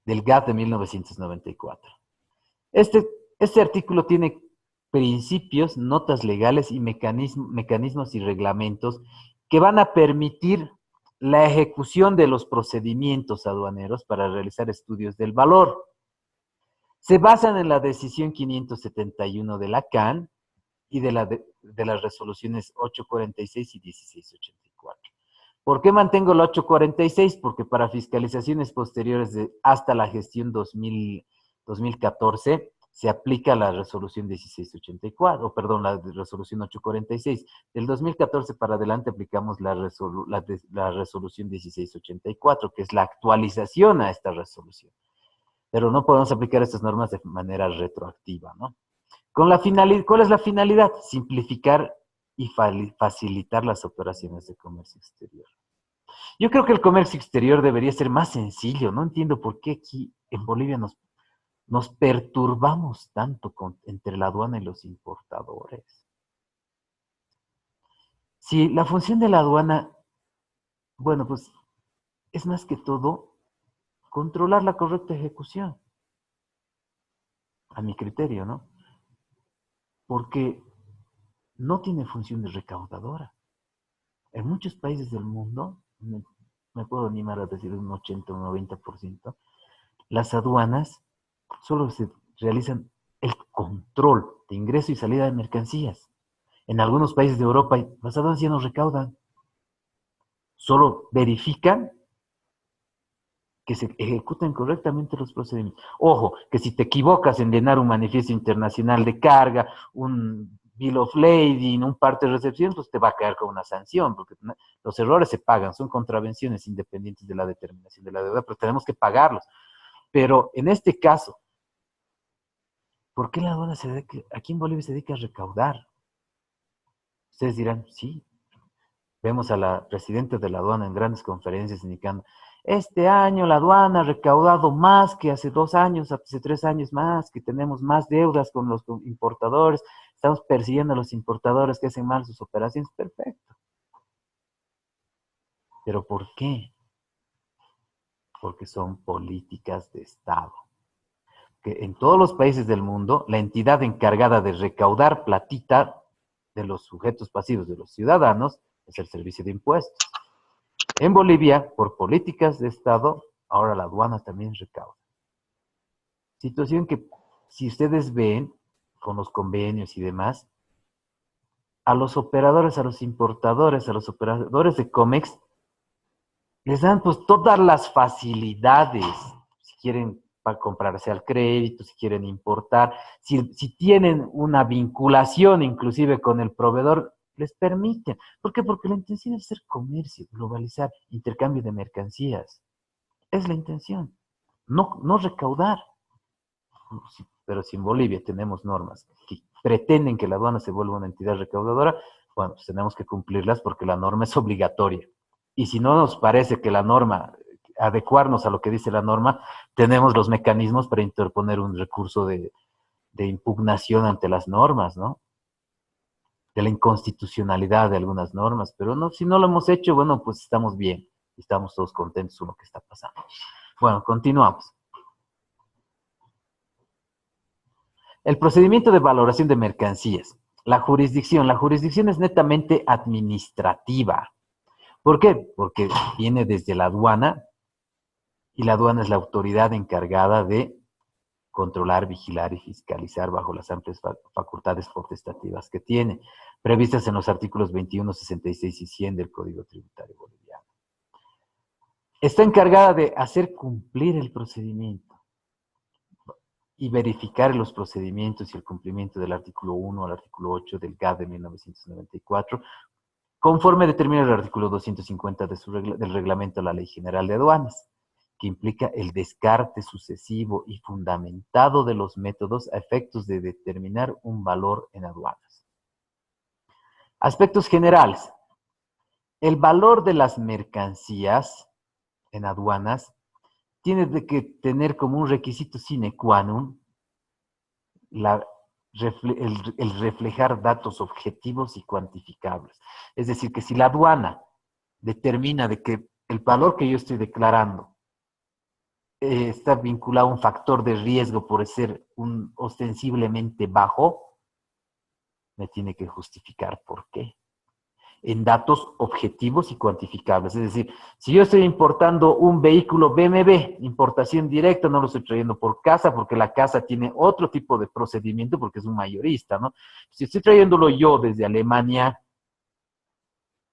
del GATT de 1994. Este artículo tiene principios, notas legales y mecanismos y reglamentos que van a permitir la ejecución de los procedimientos aduaneros para realizar estudios del valor. Se basan en la decisión 571 de la CAN y de las resoluciones 846 y 1684. ¿Por qué mantengo la 846? Porque para fiscalizaciones posteriores hasta la gestión 2014 se aplica la resolución 1684, perdón, la resolución 846. Del 2014 para adelante aplicamos la resolución 1684, que es la actualización a esta resolución. Pero no podemos aplicar estas normas de manera retroactiva, ¿no? ¿Cuál es la finalidad? Simplificar y facilitar las operaciones de comercio exterior. Yo creo que el comercio exterior debería ser más sencillo. No entiendo por qué aquí en Bolivia nos perturbamos tanto entre la aduana y los importadores. Si la función de la aduana, bueno, pues es más que todo controlar la correcta ejecución, a mi criterio, ¿no? Porque no tiene función de recaudadora. En muchos países del mundo, me puedo animar a decir un 80 o un 90%, las aduanas solo se realizan el control de ingreso y salida de mercancías. En algunos países de Europa las aduanas ya no recaudan, solo verifican que se ejecuten correctamente los procedimientos. Ojo, que si te equivocas en llenar un manifiesto internacional de carga, un bill of lading, un parte de recepción, pues te va a caer con una sanción, porque los errores se pagan, son contravenciones independientes de la determinación de la deuda, pero tenemos que pagarlos. Pero en este caso, ¿por qué la aduana se dedica, aquí en Bolivia se dedica a recaudar? Ustedes dirán, sí, vemos a la presidenta de la aduana en grandes conferencias indicando, este año la aduana ha recaudado más que hace 2 años, hace 3 años más, que tenemos más deudas con los importadores, estamos persiguiendo a los importadores que hacen mal sus operaciones. Perfecto. ¿Pero por qué? Porque son políticas de Estado. Que en todos los países del mundo, la entidad encargada de recaudar platita de los sujetos pasivos, de los ciudadanos, es el servicio de impuestos. En Bolivia, por políticas de Estado, ahora la aduana también recauda. Situación que, si ustedes ven, con los convenios y demás, a los operadores, a los importadores, a los operadores de COMEX, les dan pues todas las facilidades, si quieren para comprarse al crédito, si quieren importar, si tienen una vinculación inclusive con el proveedor, les permiten. ¿Por qué? Porque la intención es hacer comercio, globalizar, intercambio de mercancías. Es la intención, no recaudar. Pero si en Bolivia tenemos normas que pretenden que la aduana se vuelva una entidad recaudadora, bueno, pues tenemos que cumplirlas porque la norma es obligatoria. Y si no nos parece que la norma, adecuarnos a lo que dice la norma, tenemos los mecanismos para interponer un recurso de impugnación ante las normas, ¿no? De la inconstitucionalidad de algunas normas, pero no, si no lo hemos hecho, bueno, pues estamos bien, estamos todos contentos con lo que está pasando. Bueno, continuamos. El procedimiento de valoración de mercancías. La jurisdicción es netamente administrativa. ¿Por qué? Porque viene desde la aduana y la aduana es la autoridad encargada de controlar, vigilar y fiscalizar bajo las amplias facultades potestativas que tiene, previstas en los artículos 21, 66 y 100 del Código Tributario Boliviano. Está encargada de hacer cumplir el procedimiento y verificar los procedimientos y el cumplimiento del artículo 1 al artículo 8 del GAD de 1994, conforme determina el artículo 250 del reglamento de la Ley General de Aduanas, que implica el descarte sucesivo y fundamentado de los métodos a efectos de determinar un valor en aduanas. Aspectos generales. El valor de las mercancías en aduanas tiene que tener como un requisito sine qua non el reflejar datos objetivos y cuantificables. Es decir, que si la aduana determina de que el valor que yo estoy declarando está vinculado a un factor de riesgo por ser ostensiblemente bajo, me tiene que justificar por qué. En datos objetivos y cuantificables. Es decir, si yo estoy importando un vehículo BMW, importación directa, no lo estoy trayendo por casa, porque la casa tiene otro tipo de procedimiento, porque es un mayorista, ¿no? Si estoy trayéndolo yo desde Alemania,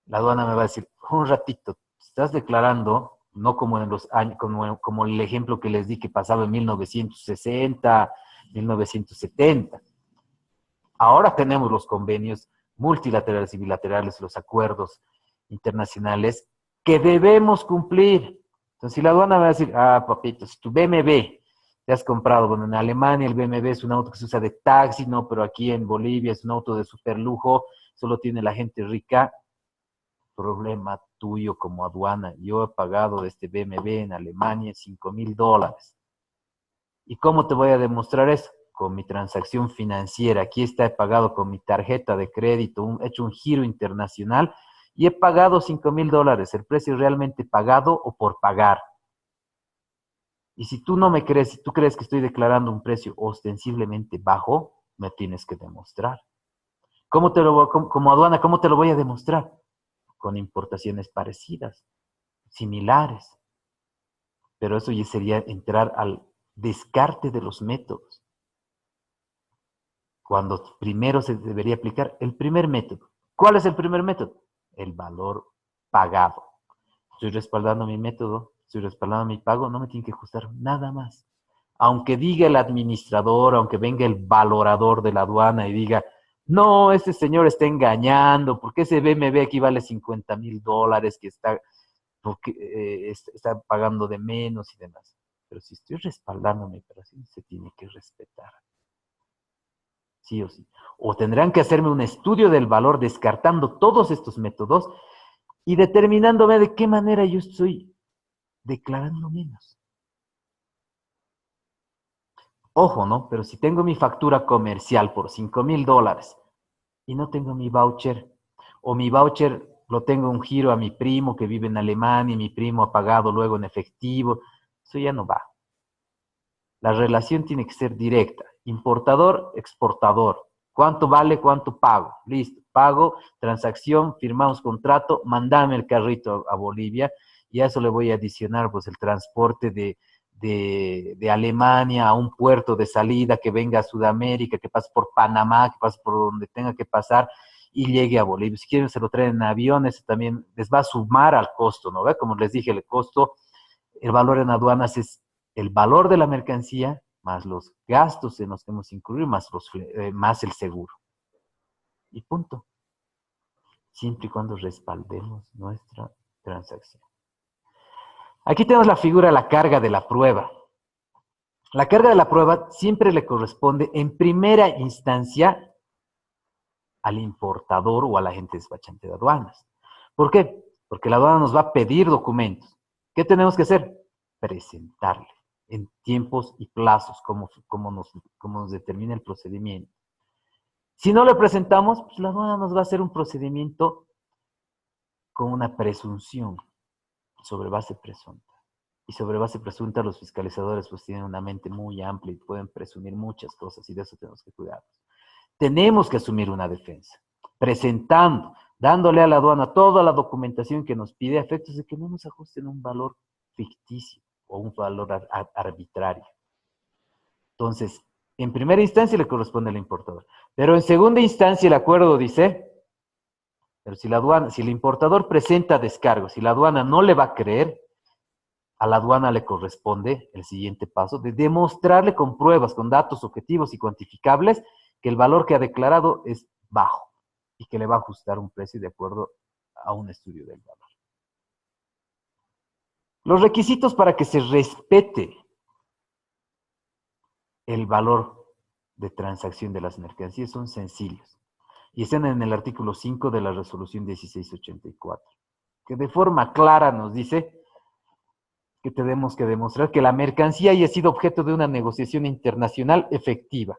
la aduana me va a decir, un ratito, estás declarando, no como en los años, como el ejemplo que les di que pasaba en 1960, 1970. Ahora tenemos los convenios multilaterales y bilaterales, los acuerdos internacionales que debemos cumplir. Entonces, si la aduana va a decir, papito, si tu BMW te has comprado, bueno, en Alemania el BMW es un auto que se usa de taxi, no, pero aquí en Bolivia es un auto de super lujo, solo tiene la gente rica, problema tuyo como aduana. Yo he pagado de este BMW en Alemania $5,000. ¿Y cómo te voy a demostrar eso? Con mi transacción financiera. Aquí está, he pagado con mi tarjeta de crédito, he hecho un giro internacional y he pagado $5,000. El precio realmente pagado o por pagar. Y si tú no me crees, si tú crees que estoy declarando un precio ostensiblemente bajo, me tienes que demostrar. Como aduana, ¿cómo te lo voy a demostrar? Con importaciones parecidas, similares. Pero eso ya sería entrar al descarte de los métodos. cuando primero se debería aplicar el primer método. ¿Cuál es el primer método? El valor pagado. Estoy respaldando mi método, estoy respaldando mi pago, no me tiene que costar nada más. Aunque diga el administrador, aunque venga el valorador de la aduana y diga, no, este señor está engañando, porque ese BMW aquí vale $50,000, que está, porque, está pagando de menos y demás. Pero si estoy respaldando mi operación, se tiene que respetar. Sí o sí. O tendrán que hacerme un estudio del valor descartando todos estos métodos y determinándome de qué manera yo estoy declarando menos. Ojo, ¿no? Pero si tengo mi factura comercial por $5,000 y no tengo mi voucher, o mi voucher lo tengo un giro a mi primo que vive en Alemania y mi primo ha pagado luego en efectivo, eso ya no va. La relación tiene que ser directa. Importador, exportador. ¿Cuánto vale? ¿Cuánto pago? Listo. Pago, transacción, firmamos contrato, mandame el carrito a Bolivia y a eso le voy a adicionar pues el transporte de Alemania a un puerto de salida que venga a Sudamérica, que pase por Panamá, que pase por donde tenga que pasar y llegue a Bolivia. Si quieren se lo traen en aviones, también les va a sumar al costo, ¿no? ¿Ve? Como les dije, el costo, el valor en aduanas es el valor de la mercancía más los gastos en los que hemos incluido, más el seguro. Y punto. Siempre y cuando respaldemos nuestra transacción. Aquí tenemos la figura de la carga de la prueba. La carga de la prueba siempre le corresponde en primera instancia al importador o al agente despachante de aduanas. ¿Por qué? Porque la aduana nos va a pedir documentos. ¿Qué tenemos que hacer? Presentarle en tiempos y plazos, como nos determina el procedimiento. Si no le presentamos, pues la aduana nos va a hacer un procedimiento con una presunción, sobre base presunta. Y sobre base presunta los fiscalizadores pues tienen una mente muy amplia y pueden presumir muchas cosas y de eso tenemos que cuidarnos. Tenemos que asumir una defensa, presentando, dándole a la aduana toda la documentación que nos pide a efectos de que no nos ajusten un valor ficticio o un valor arbitrario. Entonces, en primera instancia le corresponde al importador, pero en segunda instancia el acuerdo dice, pero si el importador presenta descargos, si la aduana no le va a creer, a la aduana le corresponde el siguiente paso de demostrarle con pruebas, con datos objetivos y cuantificables que el valor que ha declarado es bajo y que le va a ajustar un precio de acuerdo a un estudio del valor. Los requisitos para que se respete el valor de transacción de las mercancías son sencillos y están en el artículo 5 de la resolución 1684, que de forma clara nos dice que tenemos que demostrar que la mercancía haya sido objeto de una negociación internacional efectiva.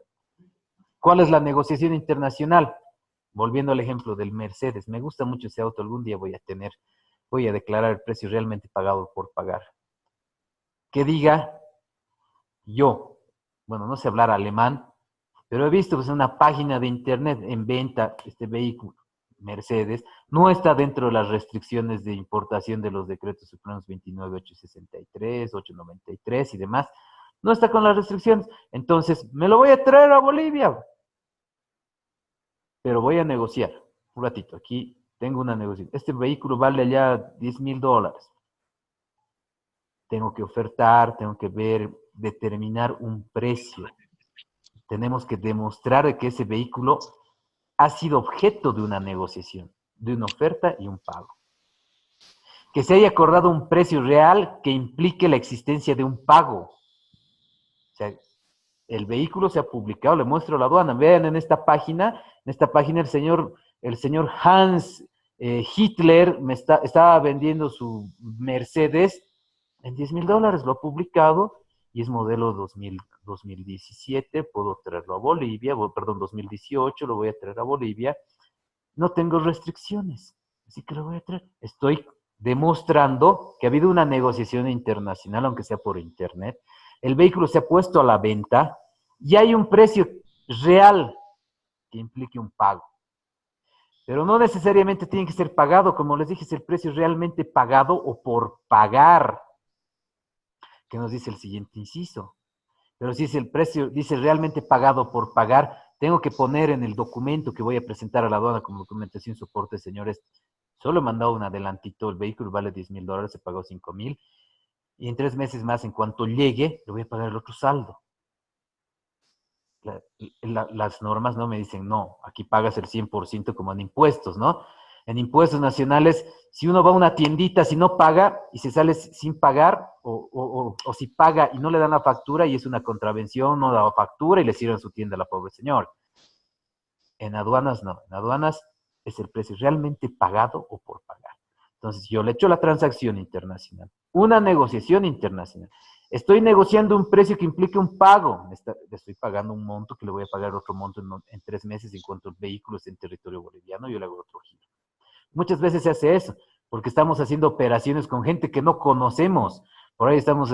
¿Cuál es la negociación internacional? Volviendo al ejemplo del Mercedes, me gusta mucho ese auto, algún día voy a declarar el precio realmente pagado por pagar. Que diga yo, bueno, no sé hablar alemán, pero he visto pues, una página de internet en venta este vehículo, Mercedes, no está dentro de las restricciones de importación de los decretos supremos 29.863, 893 y demás, no está con las restricciones, entonces me lo voy a traer a Bolivia, pero voy a negociar, un ratito, aquí tengo una negociación, este vehículo vale allá $10,000, tengo que ofertar, tengo que ver, determinar un precio, tenemos que demostrar que ese vehículo ha sido objeto de una negociación, de una oferta y un pago. Que se haya acordado un precio real que implique la existencia de un pago. O sea, el vehículo se ha publicado, le muestro a la aduana. Vean en esta página el señor Hans Hitler estaba vendiendo su Mercedes en $10,000, lo ha publicado y es modelo 2017, puedo traerlo a Bolivia, perdón, 2018, lo voy a traer a Bolivia, no tengo restricciones, así que lo voy a traer. Estoy demostrando que ha habido una negociación internacional, aunque sea por internet, el vehículo se ha puesto a la venta y hay un precio real que implique un pago. Pero no necesariamente tiene que ser pagado, como les dije, es el precio realmente pagado o por pagar, que nos dice el siguiente inciso. Pero si es el precio, dice realmente pagado por pagar, tengo que poner en el documento que voy a presentar a la aduana como documentación y soporte, señores, solo he mandado un adelantito, el vehículo vale $10,000, se pagó 5,000, y en 3 meses más, en cuanto llegue, le voy a pagar el otro saldo. Las normas no me dicen, no, aquí pagas el 100% como en impuestos, ¿no? En impuestos nacionales, si uno va a una tiendita, si no paga y se sale sin pagar, o si paga y no le dan la factura y es una contravención, no da factura y le cierran su tienda a la pobre señora. En aduanas no, en aduanas es el precio realmente pagado o por pagar. Entonces yo le echo la transacción internacional, una negociación internacional. Estoy negociando un precio que implique un pago. Le estoy pagando un monto que le voy a pagar otro monto en 3 meses en cuanto el vehículo esté en territorio boliviano, yo le hago otro giro. Muchas veces se hace eso, porque estamos haciendo operaciones con gente que no conocemos. Por ahí estamos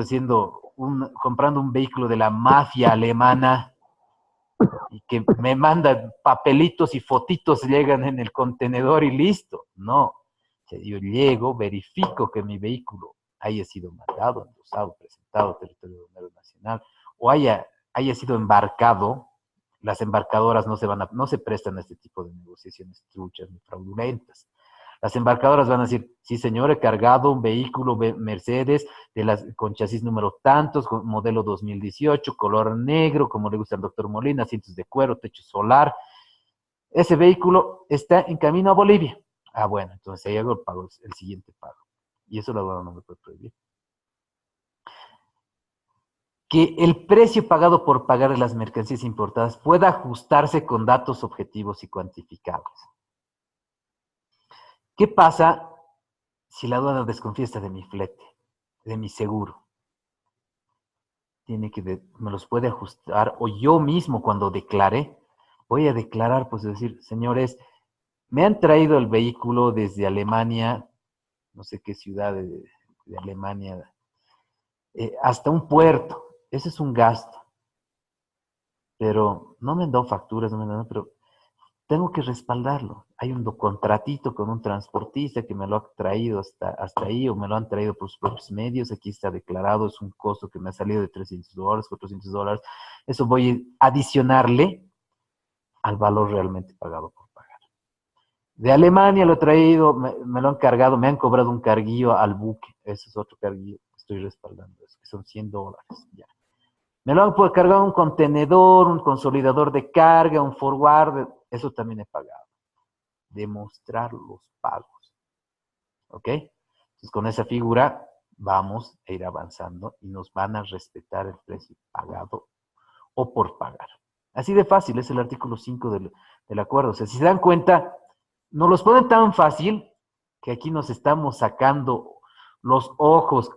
comprando un vehículo de la mafia alemana y que me mandan papelitos y fotitos, llegan en el contenedor y listo. No. O sea, yo llego, verifico que mi vehículo haya sido mandado, endosado, presentado a territorio nacional, o haya sido embarcado. Las embarcadoras no se prestan a este tipo de negociaciones truchas ni fraudulentas. Las embarcadoras van a decir, sí señor, he cargado un vehículo Mercedes con chasis número tantos, con modelo 2018, color negro, como le gusta al doctor Molina, asientos de cuero, techo solar. Ese vehículo está en camino a Bolivia. Ah, bueno, entonces ahí hago el siguiente pago. Y eso la aduana no me puede prohibir. Que el precio pagado por pagar de las mercancías importadas pueda ajustarse con datos objetivos y cuantificables. ¿Qué pasa si la aduana desconfía de mi flete, de mi seguro? Me los puede ajustar, o yo mismo cuando declare, voy a declarar, pues decir, señores, me han traído el vehículo desde Alemania, no sé qué ciudad de Alemania, hasta un puerto. Ese es un gasto. Pero no me han dado facturas, no me han dado, pero tengo que respaldarlo. Hay un contratito con un transportista que me lo ha traído hasta ahí, o me lo han traído por sus propios medios. Aquí está declarado, es un costo que me ha salido de $300, $400. Eso voy a adicionarle al valor realmente pagado por pagar. De Alemania lo he traído, me lo han cargado, me han cobrado un carguillo al buque. Ese es otro carguillo que estoy respaldando, eso, que son $100. Ya. Me lo han cargado un contenedor, un consolidador de carga, un forward, eso también he pagado. Demostrar los pagos. ¿Ok? Entonces, con esa figura vamos a ir avanzando y nos van a respetar el precio pagado o por pagar. Así de fácil, es el artículo 5 del acuerdo. O sea, si se dan cuenta, nos los ponen tan fácil que aquí nos estamos sacando los ojos,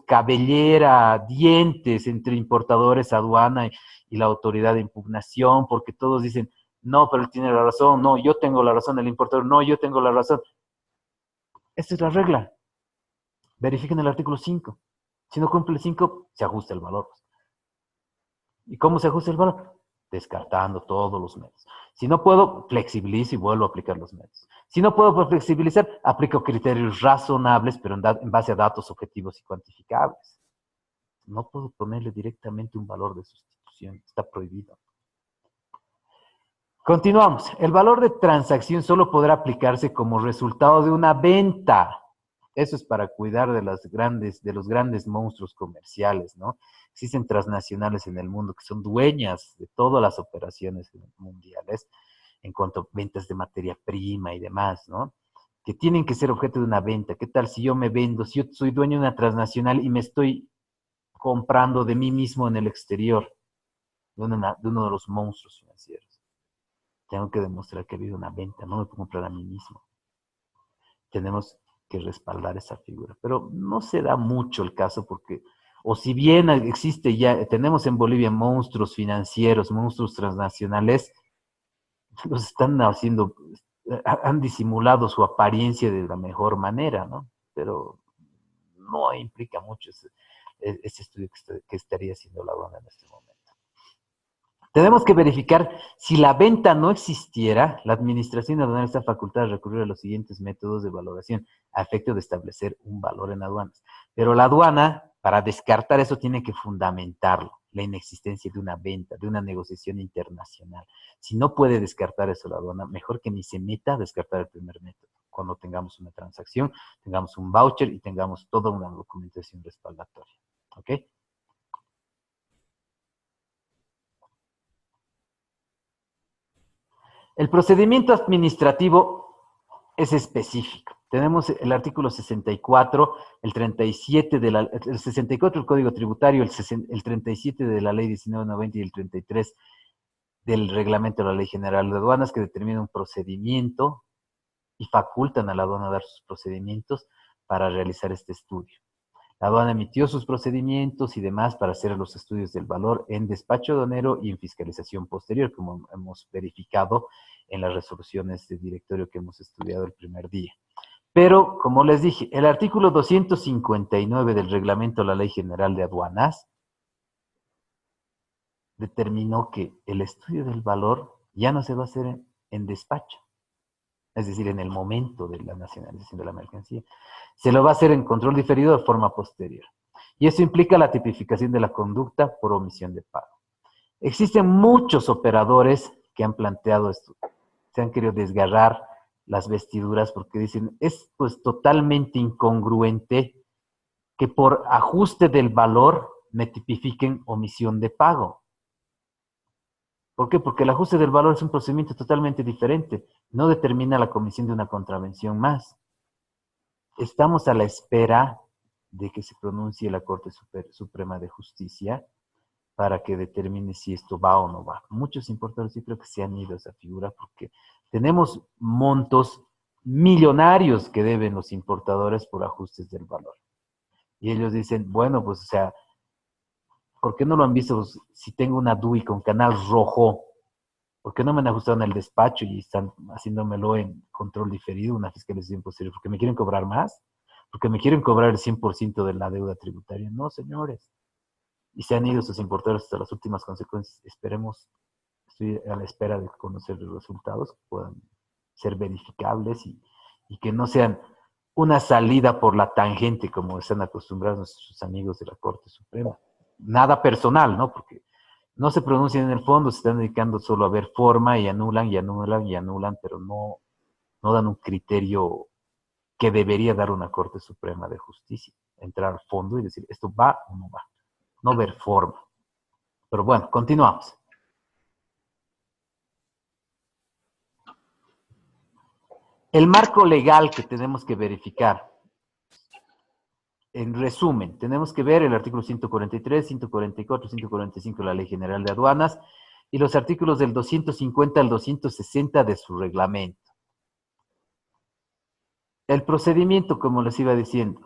cabellera, dientes entre importadores, aduana y la autoridad de impugnación, porque todos dicen, no, pero él tiene la razón, no, yo tengo la razón, el importador, no, yo tengo la razón. Esta es la regla. Verifiquen el artículo 5. Si no cumple el 5, se ajusta el valor. ¿Y cómo se ajusta el valor? Descartando todos los medios. Si no puedo, flexibilizo y vuelvo a aplicar los medios. Si no puedo flexibilizar, aplico criterios razonables, pero en base a datos objetivos y cuantificables. No puedo ponerle directamente un valor de sustitución. Está prohibido. Continuamos. El valor de transacción solo podrá aplicarse como resultado de una venta. Eso es para cuidar de los grandes monstruos comerciales, ¿no? Existen transnacionales en el mundo que son dueñas de todas las operaciones mundiales en cuanto a ventas de materia prima y demás, ¿no? Que tienen que ser objeto de una venta. ¿Qué tal si yo me vendo, si yo soy dueño de una transnacional y me estoy comprando de mí mismo en el exterior, de uno de los monstruos financieros? Tengo que demostrar que ha habido una venta, no me puedo comprar a mí mismo. Tenemos que respaldar esa figura. Pero no se da mucho el caso porque, o si bien existe ya, tenemos en Bolivia monstruos financieros, monstruos transnacionales, los están haciendo, han disimulado su apariencia de la mejor manera, ¿no? Pero no implica mucho ese estudio que estaría haciendo la aduana en este momento. Tenemos que verificar si la venta no existiera, la administración aduanera está facultada de recurrir a los siguientes métodos de valoración a efecto de establecer un valor en aduanas. Pero la aduana, para descartar eso, tiene que fundamentarlo. la inexistencia de una venta, de una negociación internacional. Si no puede descartar eso la aduana, mejor que ni se meta a descartar el primer método. Cuando tengamos una transacción, tengamos un voucher y tengamos toda una documentación respaldatoria. ¿Ok? El procedimiento administrativo es específico. Tenemos el artículo 64, el 37 el 64 del Código Tributario, el 37 de la Ley 1990 y el 33 del Reglamento de la Ley General de Aduanas, que determina un procedimiento y facultan a la aduana a dar sus procedimientos para realizar este estudio. La aduana emitió sus procedimientos y demás para hacer los estudios del valor en despacho aduanero y en fiscalización posterior, como hemos verificado en las resoluciones de directorio que hemos estudiado el primer día. Pero, como les dije, el artículo 259 del Reglamento de la Ley General de Aduanas determinó que el estudio del valor ya no se va a hacer en despacho, es decir, en el momento de la nacionalización de la mercancía. Se lo va a hacer en control diferido de forma posterior. Y eso implica la tipificación de la conducta por omisión de pago. Existen muchos operadores que han planteado esto, se han querido desgarrar las vestiduras porque dicen, es pues totalmente incongruente que por ajuste del valor me tipifiquen omisión de pago. ¿Por qué? Porque el ajuste del valor es un procedimiento totalmente diferente. No determina la comisión de una contravención más. Estamos a la espera de que se pronuncie la Corte Suprema de Justicia para que determine si esto va o no va. Muchos importadores sí creo que se han ido a esa figura porque tenemos montos millonarios que deben los importadores por ajustes del valor. Y ellos dicen, bueno, pues o sea, ¿por qué no lo han visto si tengo una DUI con canal rojo? ¿Por qué no me han ajustado en el despacho y están haciéndomelo en control diferido, una fiscalización posterior? ¿Porque me quieren cobrar más? ¿Porque me quieren cobrar el 100% de la deuda tributaria? No, señores. Y se han ido sus importadores hasta las últimas consecuencias. Esperemos, estoy a la espera de conocer los resultados, que puedan ser verificables y que no sean una salida por la tangente, como están acostumbrados nuestros amigos de la Corte Suprema. Nada personal, ¿no? Porque no se pronuncian en el fondo, se están dedicando solo a ver forma y anulan y anulan y anulan, pero no dan un criterio que debería dar una Corte Suprema de Justicia. Entrar al fondo y decir, ¿esto va o no va? No ver forma. Pero bueno, continuamos. El marco legal que tenemos que verificar. En resumen, tenemos que ver el artículo 143, 144, 145 de la Ley General de Aduanas y los artículos del 250 al 260 de su reglamento. El procedimiento, como les iba diciendo,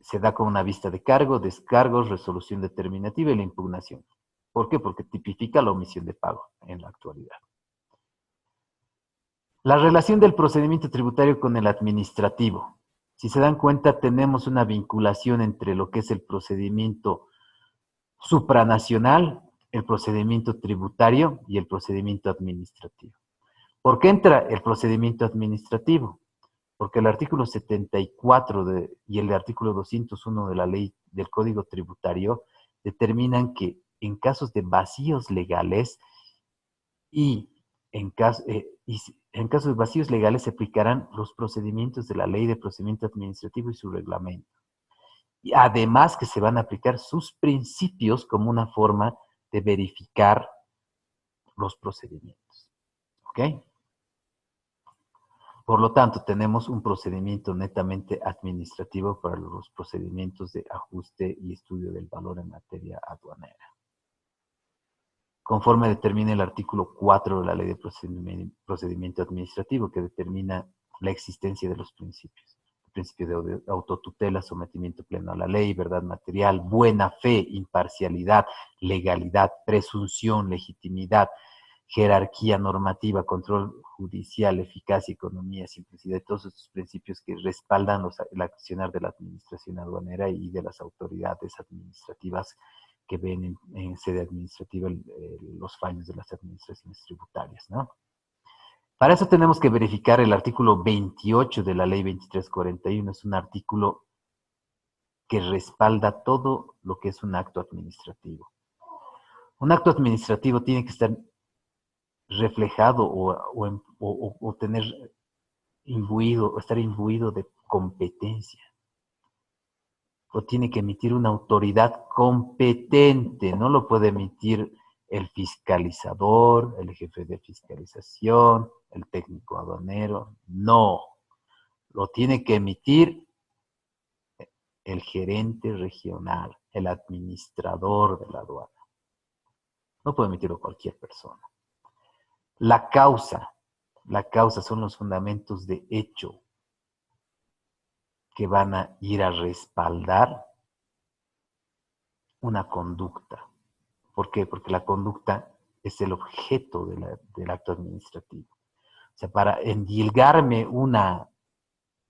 se da con una vista de cargo, descargos, resolución determinativa y la impugnación. ¿Por qué? Porque tipifica la omisión de pago en la actualidad. La relación del procedimiento tributario con el administrativo. Si se dan cuenta, tenemos una vinculación entre lo que es el procedimiento supranacional, el procedimiento tributario y el procedimiento administrativo. ¿Por qué entra el procedimiento administrativo? Porque el artículo 74 y el artículo 201 de la ley del Código Tributario determinan que en casos de vacíos legales y en casos de vacíos legales se aplicarán los procedimientos de la ley de procedimiento administrativo y su reglamento. Y además que se van a aplicar sus principios como una forma de verificar los procedimientos. ¿Ok? Por lo tanto, tenemos un procedimiento netamente administrativo para los procedimientos de ajuste y estudio del valor en materia aduanera. Conforme determina el artículo 4 de la Ley de Procedimiento Administrativo, que determina la existencia de los principios. El principio de autotutela, sometimiento pleno a la ley, verdad material, buena fe, imparcialidad, legalidad, presunción, legitimidad, jerarquía normativa, control judicial, eficacia, economía, simplicidad, todos estos principios que respaldan el accionar de la administración aduanera y de las autoridades administrativas que ven en sede administrativa los fallos de las administraciones tributarias, ¿no? Para eso tenemos que verificar el artículo 28 de la Ley 2341, es un artículo que respalda todo lo que es un acto administrativo. Un acto administrativo tiene que estar reflejado o tener imbuido, o estar imbuido de competencia. Lo tiene que emitir una autoridad competente, no lo puede emitir el fiscalizador, el jefe de fiscalización, el técnico aduanero, no. Lo tiene que emitir el gerente regional, el administrador de la aduana. No puede emitirlo cualquier persona. La causa son los fundamentos de hecho que van a ir a respaldar una conducta. ¿Por qué? Porque la conducta es el objeto del acto administrativo. O sea, para endilgarme una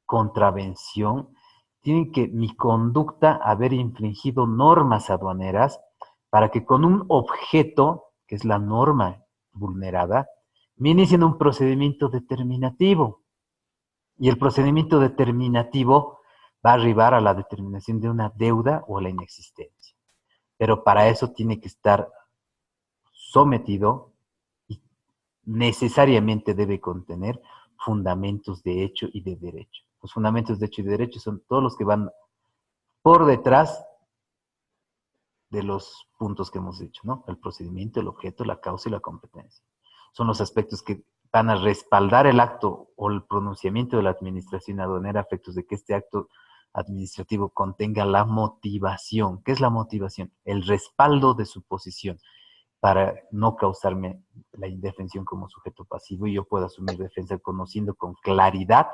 contravención, tiene que mi conducta haber infringido normas aduaneras para que con un objeto, que es la norma vulnerada, me inicien un procedimiento determinativo. Y el procedimiento determinativo va a arribar a la determinación de una deuda o a la inexistencia. Pero para eso tiene que estar sometido y necesariamente debe contener fundamentos de hecho y de derecho. Los fundamentos de hecho y de derecho son todos los que van por detrás de los puntos que hemos dicho, ¿no? El procedimiento, el objeto, la causa y la competencia. Son los aspectos que van a respaldar el acto o el pronunciamiento de la administración aduanera a efectos de que este acto administrativo contenga la motivación. ¿Qué es la motivación? El respaldo de su posición para no causarme la indefensión como sujeto pasivo y yo pueda asumir defensa conociendo con claridad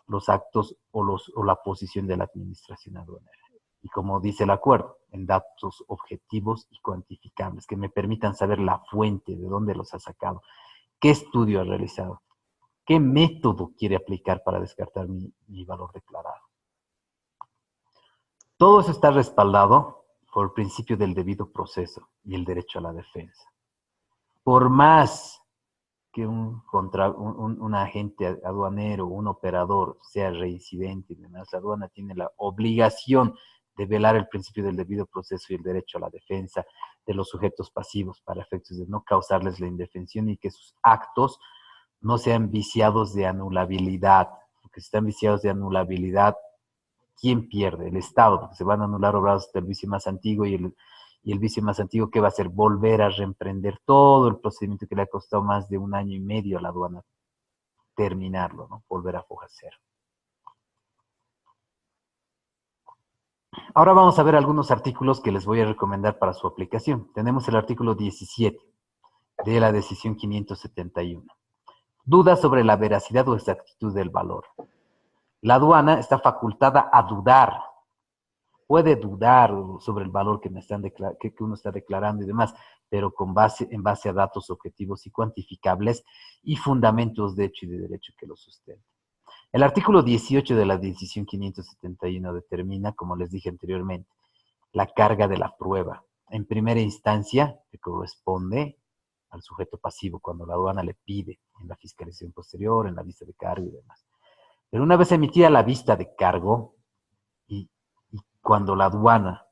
los actos o la posición de la administración aduanera. Y como dice el acuerdo, en datos objetivos y cuantificables que me permitan saber la fuente, de dónde los ha sacado, qué estudio ha realizado, qué método quiere aplicar para descartar mi valor declarado. Todo eso está respaldado por el principio del debido proceso y el derecho a la defensa. Por más que un agente aduanero, un operador sea reincidente y demás, la aduana tiene la obligación de velar el principio del debido proceso y el derecho a la defensa de los sujetos pasivos para efectos de no causarles la indefensión y que sus actos no sean viciados de anulabilidad. Porque si están viciados de anulabilidad, ¿quién pierde? El Estado, porque se van a anular obrados del vicio más antiguo y el vicio más antiguo, ¿qué va a hacer? Volver a reemprender todo el procedimiento que le ha costado más de 1 año y medio a la aduana terminarlo, ¿no? Volver a foja cero. Ahora vamos a ver algunos artículos que les voy a recomendar para su aplicación. Tenemos el artículo 17 de la decisión 571. Dudas sobre la veracidad o exactitud del valor. La aduana está facultada a dudar. Puede dudar sobre el valor que uno está declarando y demás, pero en base a datos objetivos y cuantificables y fundamentos de hecho y de derecho que lo sustenten. El artículo 18 de la decisión 571 determina, como les dije anteriormente, la carga de la prueba. En primera instancia, que corresponde al sujeto pasivo cuando la aduana le pide en la fiscalización posterior, en la vista de cargo y demás. Pero una vez emitida la vista de cargo y cuando la aduana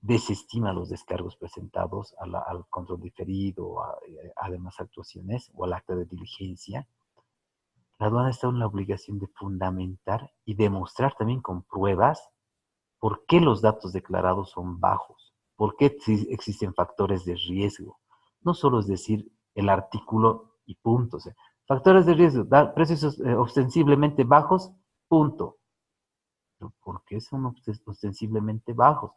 desestima los descargos presentados al control diferido, a demás actuaciones o al acta de diligencia, la aduana está en la obligación de fundamentar y demostrar también con pruebas por qué los datos declarados son bajos, por qué existen factores de riesgo. No solo es decir el artículo y punto. O sea, factores de riesgo, precios ostensiblemente bajos, punto. ¿Por qué son ostensiblemente bajos?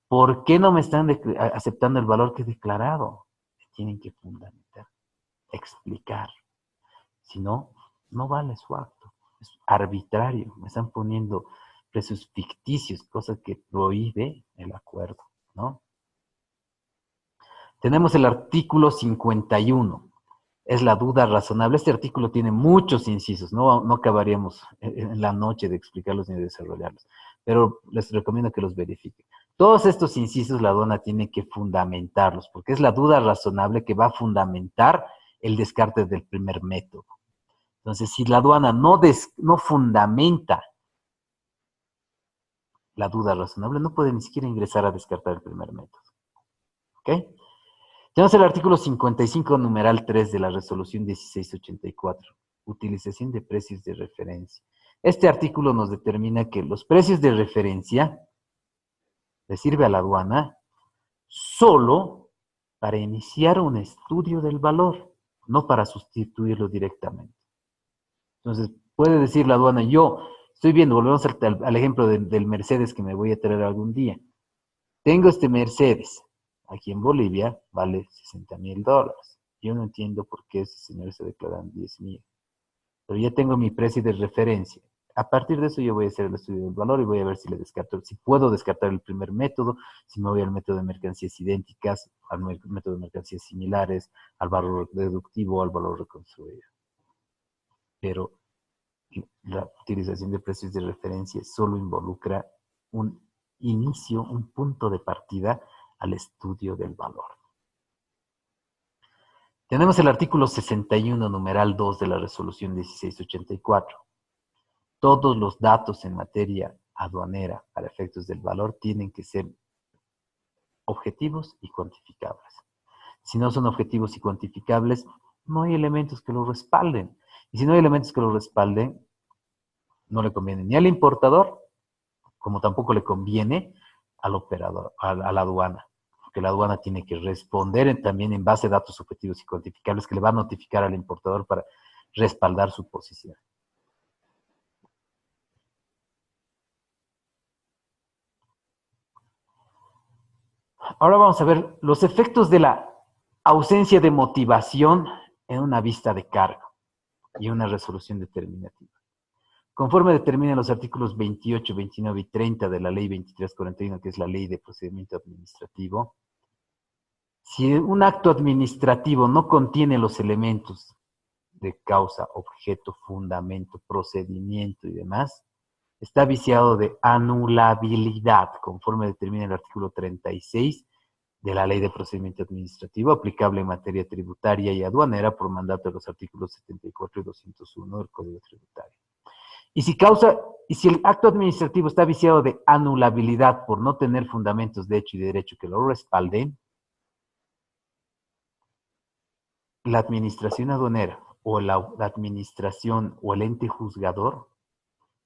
¿Por qué no me están aceptando el valor que he declarado? Tienen que fundamentar, explicar. Si no, no vale su acto. Es arbitrario. Me están poniendo precios ficticios, cosa que prohíbe el acuerdo, ¿no? Tenemos el artículo 51. Es la duda razonable. Este artículo tiene muchos incisos. No acabaríamos en la noche de explicarlos ni de desarrollarlos. Pero les recomiendo que los verifiquen. Todos estos incisos la aduana tiene que fundamentarlos, porque es la duda razonable que va a fundamentar el descarte del primer método. Entonces, si la aduana no fundamenta la duda razonable, no puede ni siquiera ingresar a descartar el primer método. ¿Ok? Tenemos el artículo 55, numeral 3 de la resolución 1684. Utilización de precios de referencia. Este artículo nos determina que los precios de referencia le sirve a la aduana solo para iniciar un estudio del valor, no para sustituirlo directamente. Entonces, puede decir la aduana, yo estoy viendo, volvemos al ejemplo del Mercedes que me voy a traer algún día. Tengo este Mercedes, aquí en Bolivia vale $60,000. Yo no entiendo por qué ese señor se declaran 10,000. Pero ya tengo mi precio de referencia. A partir de eso yo voy a hacer el estudio del valor y voy a ver si le descarto, si puedo descartar el primer método, si me voy al método de mercancías idénticas, al método de mercancías similares, al valor deductivo, al valor reconstruido. Pero la utilización de precios de referencia solo involucra un inicio, un punto de partida al estudio del valor. Tenemos el artículo 61, numeral 2 de la resolución 1684. Todos los datos en materia aduanera para efectos del valor tienen que ser objetivos y cuantificables. Si no son objetivos y cuantificables, no hay elementos que lo respalden. Y si no hay elementos que lo respalden, no le conviene ni al importador, como tampoco le conviene al operador, a la aduana. Porque la aduana tiene que responder también en base a datos objetivos y cuantificables que le va a notificar al importador para respaldar su posición. Ahora vamos a ver los efectos de la ausencia de motivación en una vista de cargo y una resolución determinativa. Conforme determinan los artículos 28, 29 y 30 de la Ley 2341, que es la Ley de Procedimiento Administrativo, si un acto administrativo no contiene los elementos de causa, objeto, fundamento, procedimiento y demás, está viciado de anulabilidad, conforme determina el artículo 36 de la Ley de Procedimiento Administrativo, aplicable en materia tributaria y aduanera por mandato de los artículos 74 y 201 del Código Tributario. Y si el acto administrativo está viciado de anulabilidad por no tener fundamentos de hecho y derecho que lo respalden, la administración aduanera o la administración o el ente juzgador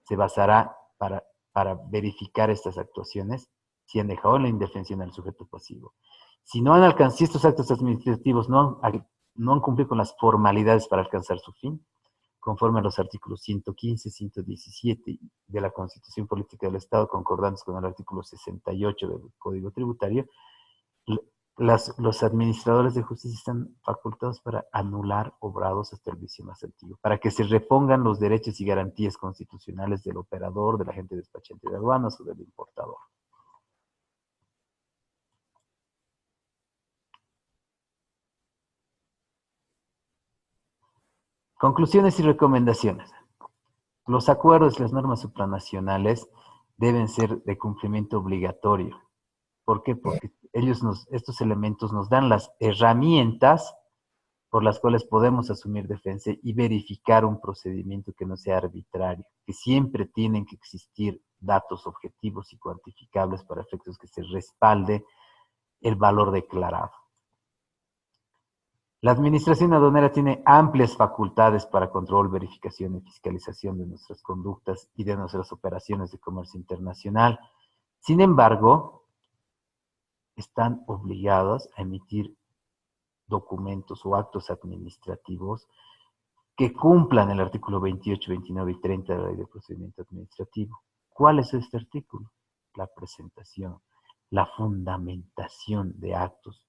se basará para verificar estas actuaciones si han dejado en la indefensión al sujeto pasivo. Si estos actos administrativos no han cumplido con las formalidades para alcanzar su fin, conforme a los artículos 115, 117 de la Constitución Política del Estado, concordantes con el artículo 68 del Código Tributario, los administradores de justicia están facultados para anular obrados hasta el vicio más antiguo, para que se repongan los derechos y garantías constitucionales del operador, del agente despachante de aduanas o del importador. Conclusiones y recomendaciones. Los acuerdos y las normas supranacionales deben ser de cumplimiento obligatorio. ¿Por qué? Porque estos elementos nos dan las herramientas por las cuales podemos asumir defensa y verificar un procedimiento que no sea arbitrario, que siempre tienen que existir datos objetivos y cuantificables para efectos que se respalde el valor declarado. La administración aduanera tiene amplias facultades para control, verificación y fiscalización de nuestras conductas y de nuestras operaciones de comercio internacional. Sin embargo, están obligados a emitir documentos o actos administrativos que cumplan el artículo 28, 29 y 30 de la Ley de Procedimiento Administrativo. ¿Cuál es este artículo? La presentación, la fundamentación de actos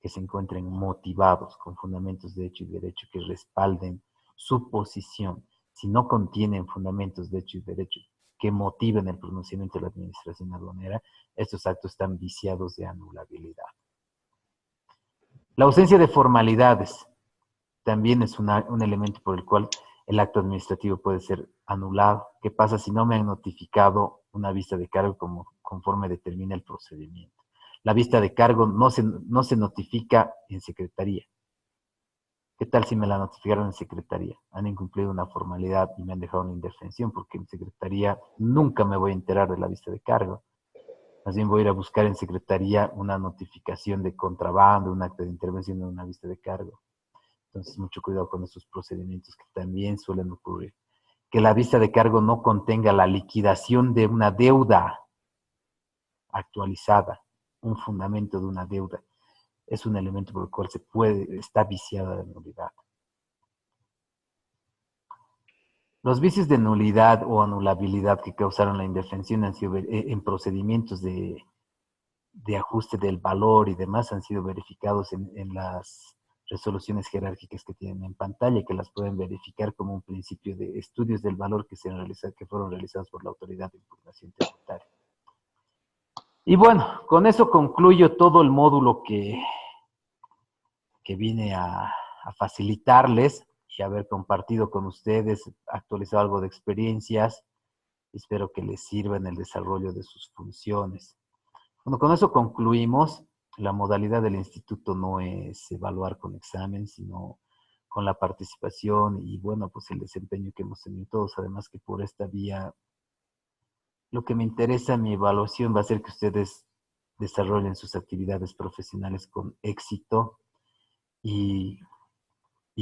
que se encuentren motivados con fundamentos de hecho y derecho que respalden su posición. Si no contienen fundamentos de hecho y derecho que motiven el pronunciamiento de la administración aduanera, estos actos están viciados de anulabilidad. La ausencia de formalidades también es un elemento por el cual el acto administrativo puede ser anulado. ¿Qué pasa si no me han notificado una vista de cargo conforme determina el procedimiento? La vista de cargo no se notifica en secretaría. ¿Qué tal si me la notificaron en secretaría? Han incumplido una formalidad y me han dejado una indefensión porque en secretaría nunca me voy a enterar de la vista de cargo. Más bien voy a ir a buscar en secretaría una notificación de contrabando, un acta de intervención en una vista de cargo. Entonces, mucho cuidado con estos procedimientos que también suelen ocurrir. Que la vista de cargo no contenga la liquidación de una deuda actualizada, un fundamento de una deuda. Es un elemento por el cual está viciada la nulidad. Los vicios de nulidad o anulabilidad que causaron la indefensión han sido en procedimientos de ajuste del valor y demás han sido verificados en las resoluciones jerárquicas que tienen en pantalla, que las pueden verificar como un principio de estudios del valor que fueron realizados por la autoridad de impugnación tributaria. Y bueno, con eso concluyo todo el módulo que vine a facilitarles y haber compartido con ustedes, actualizado algo de experiencias. Espero que les sirva en el desarrollo de sus funciones. Bueno, con eso concluimos. La modalidad del instituto no es evaluar con examen, sino con la participación y, bueno, pues el desempeño que hemos tenido todos. Además que por esta vía, lo que me interesa en mi evaluación va a ser que ustedes desarrollen sus actividades profesionales con éxito y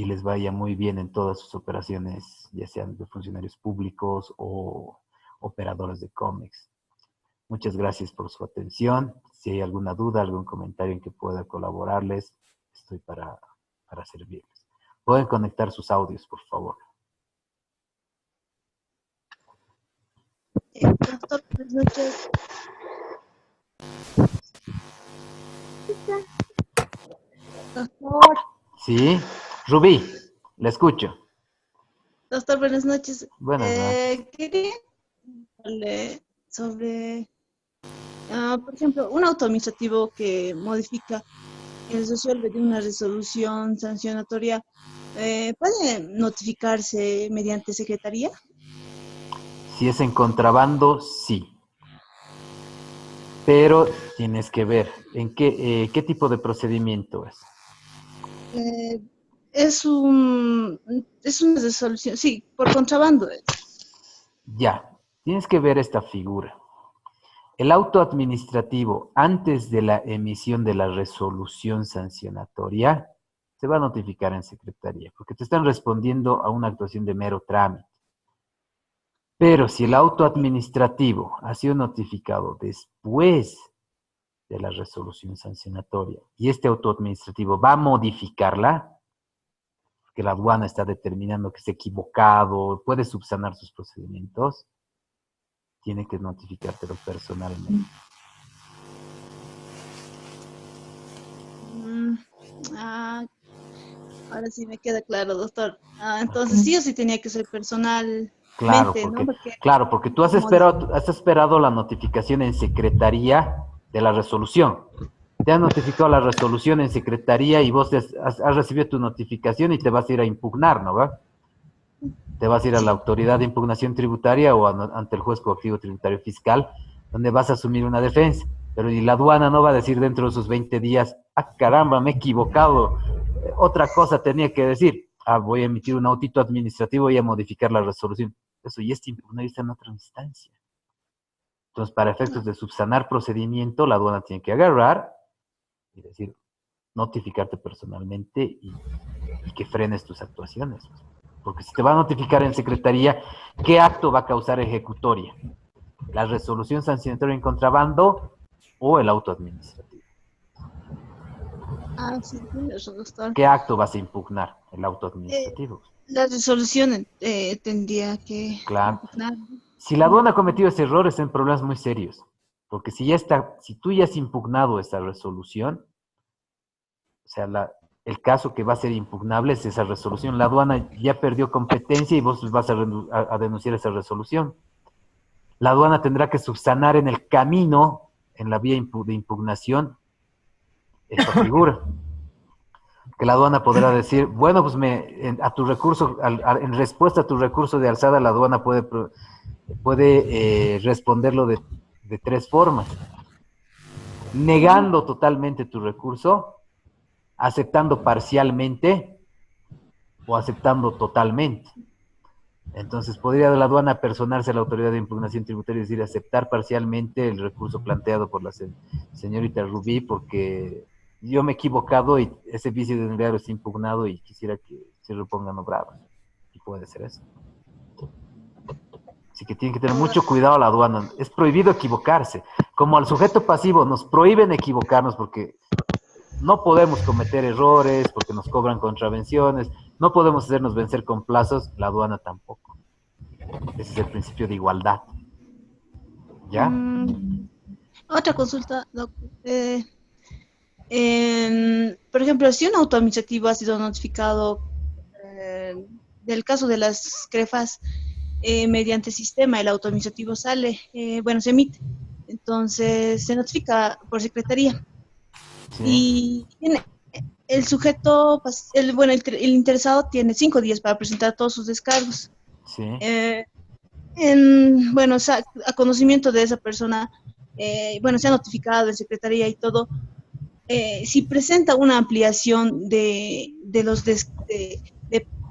les vaya muy bien en todas sus operaciones, ya sean de funcionarios públicos o operadores de cómics. Muchas gracias por su atención. Si hay alguna duda, algún comentario en que pueda colaborarles, estoy para servirles. Pueden conectar sus audios, por favor. Doctor, buenas noches. Doctor, ¿Sí? Rubí, la escucho. doctor, buenas noches. Buenas noches. Quería hablarle sobre, por ejemplo, un auto administrativo que modifica y resuelve de una resolución sancionatoria. ¿Puede notificarse mediante secretaría? Si es en contrabando, sí. Pero tienes que ver en qué tipo de procedimiento es. Es una resolución, sí, por contrabando. Ya, tienes que ver esta figura. El auto administrativo, antes de la emisión de la resolución sancionatoria, se va a notificar en secretaría, porque te están respondiendo a una actuación de mero trámite. Pero si el auto administrativo ha sido notificado después de la resolución sancionatoria y este auto administrativo va a modificarla, que la aduana está determinando que está equivocado, puede subsanar sus procedimientos, tiene que notificártelo personalmente. Ahora sí me queda claro, doctor. Entonces sí o sí tenía que ser personalmente, Claro, ¿no? porque tú has esperado la notificación en secretaría de la resolución. Te han notificado la resolución en secretaría y vos has recibido tu notificación y te vas a ir a impugnar, ¿no va? Te vas a ir a la autoridad de impugnación tributaria o ante el juez coactivo tributario fiscal, donde vas a asumir una defensa. Pero y la aduana no va a decir dentro de esos 20 días, ah, caramba, me he equivocado, otra cosa tenía que decir. Ah, voy a emitir un autito administrativo y a modificar la resolución. Eso ya está impugnado y está en otra instancia. Entonces, para efectos de subsanar procedimiento, la aduana tiene que agarrar y decir, notificarte personalmente y que frenes tus actuaciones. Porque si te va a notificar en secretaría, ¿qué acto va a causar ejecutoria? ¿La resolución sancionatoria en contrabando o el auto administrativo? Sí, eso, doctor. ¿Qué acto vas a impugnar? El auto administrativo. La resolución tendría que Claro. impugnar. Si la aduana ha cometido ese error, está en problemas muy serios. Porque si tú ya has impugnado esa resolución, o sea, el caso que va a ser impugnable es esa resolución. La aduana ya perdió competencia y vos vas a denunciar esa resolución. La aduana tendrá que subsanar en el camino, en la vía de impugnación, esa figura. Que la aduana podrá decir, bueno, pues a tu recurso, en respuesta a tu recurso de alzada, la aduana puede responderlo de 3 formas. Negando totalmente tu recurso, aceptando parcialmente o aceptando totalmente. Entonces, podría la aduana personarse a la autoridad de impugnación tributaria y decir aceptar parcialmente el recurso planteado por la señorita Rubí, porque yo me he equivocado y ese vicio de unidad está impugnado y quisiera que se lo pongan obrados. Y puede ser eso. Así que tienen que tener mucho cuidado a la aduana. Es prohibido equivocarse. Como al sujeto pasivo nos prohíben equivocarnos porque no podemos cometer errores, porque nos cobran contravenciones, no podemos hacernos vencer con plazos, la aduana tampoco. Ese es el principio de igualdad. ¿Ya? Otra consulta, doc. Por ejemplo, si un auto administrativo ha sido notificado del caso de las CREFAS mediante sistema, el auto administrativo sale, se emite, entonces se notifica por secretaría. Sí. Y el sujeto, el interesado tiene 5 días para presentar todos sus descargos. Sí. A conocimiento de esa persona, se ha notificado en secretaría y todo. Si presenta una ampliación de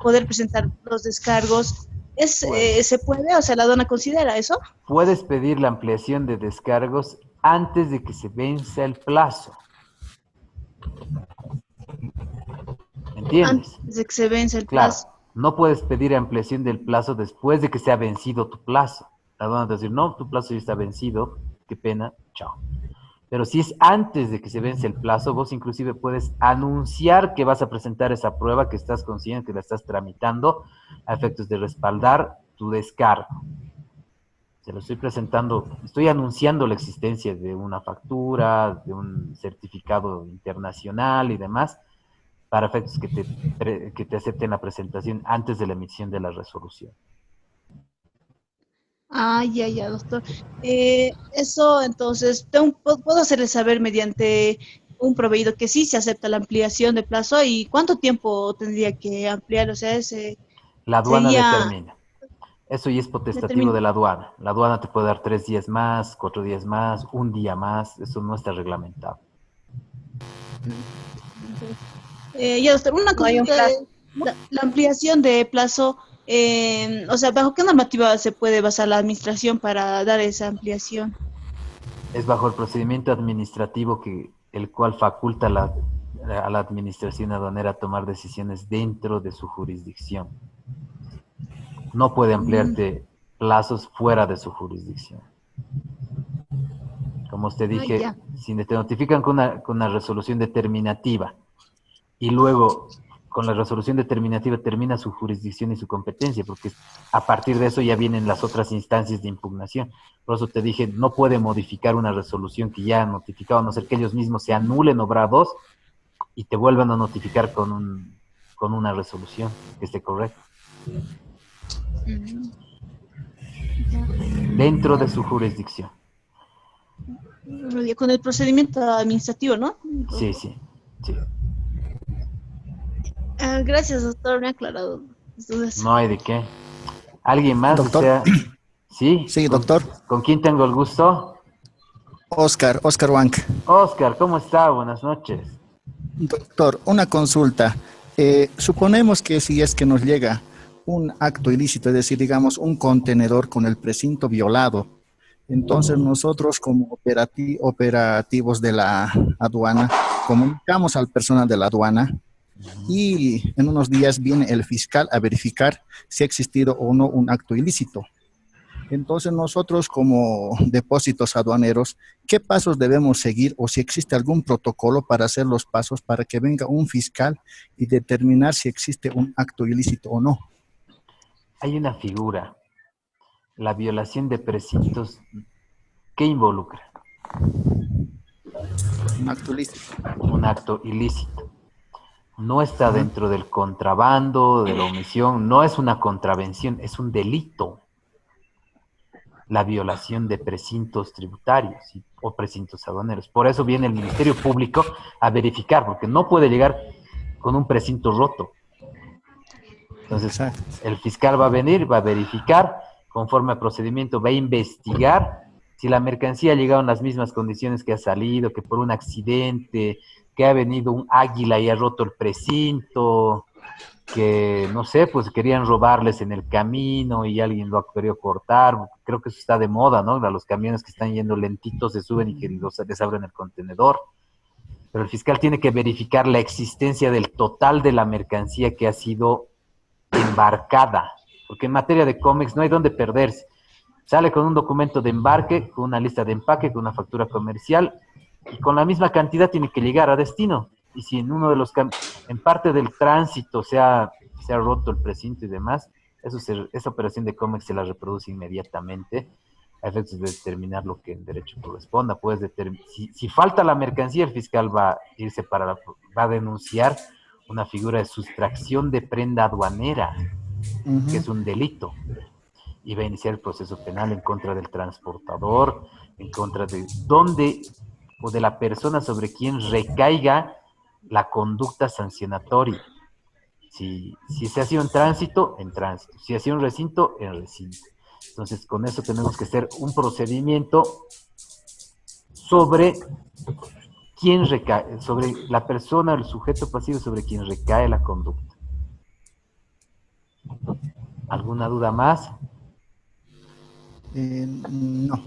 poder presentar los descargos, ¿se puede? O sea, ¿la aduana considera eso? Puedes pedir la ampliación de descargos antes de que se venza el plazo. ¿Entiendes? Antes de que se vence el Claro, plazo. no puedes pedir ampliación del plazo después de que se ha vencido tu plazo. La aduana te va a decir, no, tu plazo ya está vencido, qué pena, chao. Pero si es antes de que se vence el plazo, vos inclusive puedes anunciar que vas a presentar esa prueba, que estás consciente, que la estás tramitando, a efectos de respaldar tu descargo. Se lo estoy presentando, estoy anunciando la existencia de una factura, de un certificado internacional y demás, para efectos que te acepten la presentación antes de la emisión de la resolución. Ya, doctor. Eso, entonces, puedo hacerle saber mediante un proveído que sí se acepta la ampliación de plazo y cuánto tiempo tendría que ampliar, o sea, la aduana sería... determina. Eso ya es potestativo de la aduana. La aduana te puede dar 3 días más, 4 días más, un día más, eso no está reglamentado. Doctor, una consulta, la ampliación de plazo, ¿bajo qué normativa se puede basar la administración para dar esa ampliación? Es bajo el procedimiento administrativo el cual faculta a la administración aduanera tomar decisiones dentro de su jurisdicción. No puede ampliarte plazos fuera de su jurisdicción. Como usted dije, si te notifican con una resolución determinativa y luego con la resolución determinativa termina su jurisdicción y su competencia, porque a partir de eso ya vienen las otras instancias de impugnación. Por eso te dije, no puede modificar una resolución que ya ha notificado, a no ser que ellos mismos se anulen obrados y te vuelvan a notificar con una resolución que esté correcta. Dentro de su jurisdicción. Con el procedimiento administrativo, ¿no? Sí. Gracias, doctor, me ha aclarado las dudas. No hay de qué. ¿Alguien más? Doctor. ¿Sí? Sí, doctor. ¿Con quién tengo el gusto? Oscar Wank. Oscar, ¿cómo está? Buenas noches. Doctor, una consulta. Suponemos que si es que nos llega un acto ilícito, es decir, digamos, un contenedor con el precinto violado, entonces nosotros como operativos de la aduana comunicamos al personal de la aduana y en unos días viene el fiscal a verificar si ha existido o no un acto ilícito. Entonces nosotros como depósitos aduaneros, ¿qué pasos debemos seguir o si existe algún protocolo para hacer los pasos para que venga un fiscal y determinar si existe un acto ilícito o no? Hay una figura, la violación de precintos, ¿qué involucra? Un acto ilícito. Un acto ilícito. No está dentro del contrabando, de la omisión, no es una contravención, es un delito. La violación de precintos tributarios o precintos aduaneros. Por eso viene el Ministerio Público a verificar, porque no puede llegar con un precinto roto. Entonces, el fiscal va a venir, va a verificar, conforme al procedimiento, va a investigar si la mercancía ha llegado en las mismas condiciones que ha salido, que por un accidente, que ha venido un águila y ha roto el precinto, que, no sé, pues querían robarles en el camino y alguien lo ha querido cortar. Creo que eso está de moda, ¿no? A los camiones que están yendo lentitos se suben y que les abren el contenedor. Pero el fiscal tiene que verificar la existencia del total de la mercancía que ha sido embarcada, porque en materia de cómics no hay dónde perderse. Sale con un documento de embarque, con una lista de empaque, con una factura comercial, y con la misma cantidad tiene que llegar a destino. Y si en uno de los en parte del tránsito se ha roto el precinto y demás, esa operación de cómics se la reproduce inmediatamente a efectos de determinar lo que en derecho corresponda. Puedes si falta la mercancía, el fiscal va a irse va a denunciar una figura de sustracción de prenda aduanera, que es un delito, y va a iniciar el proceso penal en contra del transportador, en contra de o de la persona sobre quien recaiga la conducta sancionatoria. Si se ha sido en tránsito, si ha sido en recinto, en recinto. Entonces, con eso tenemos que hacer un procedimiento sobre quién recae, sobre la persona, el sujeto pasivo sobre quien recae la conducta. ¿Alguna duda más? No.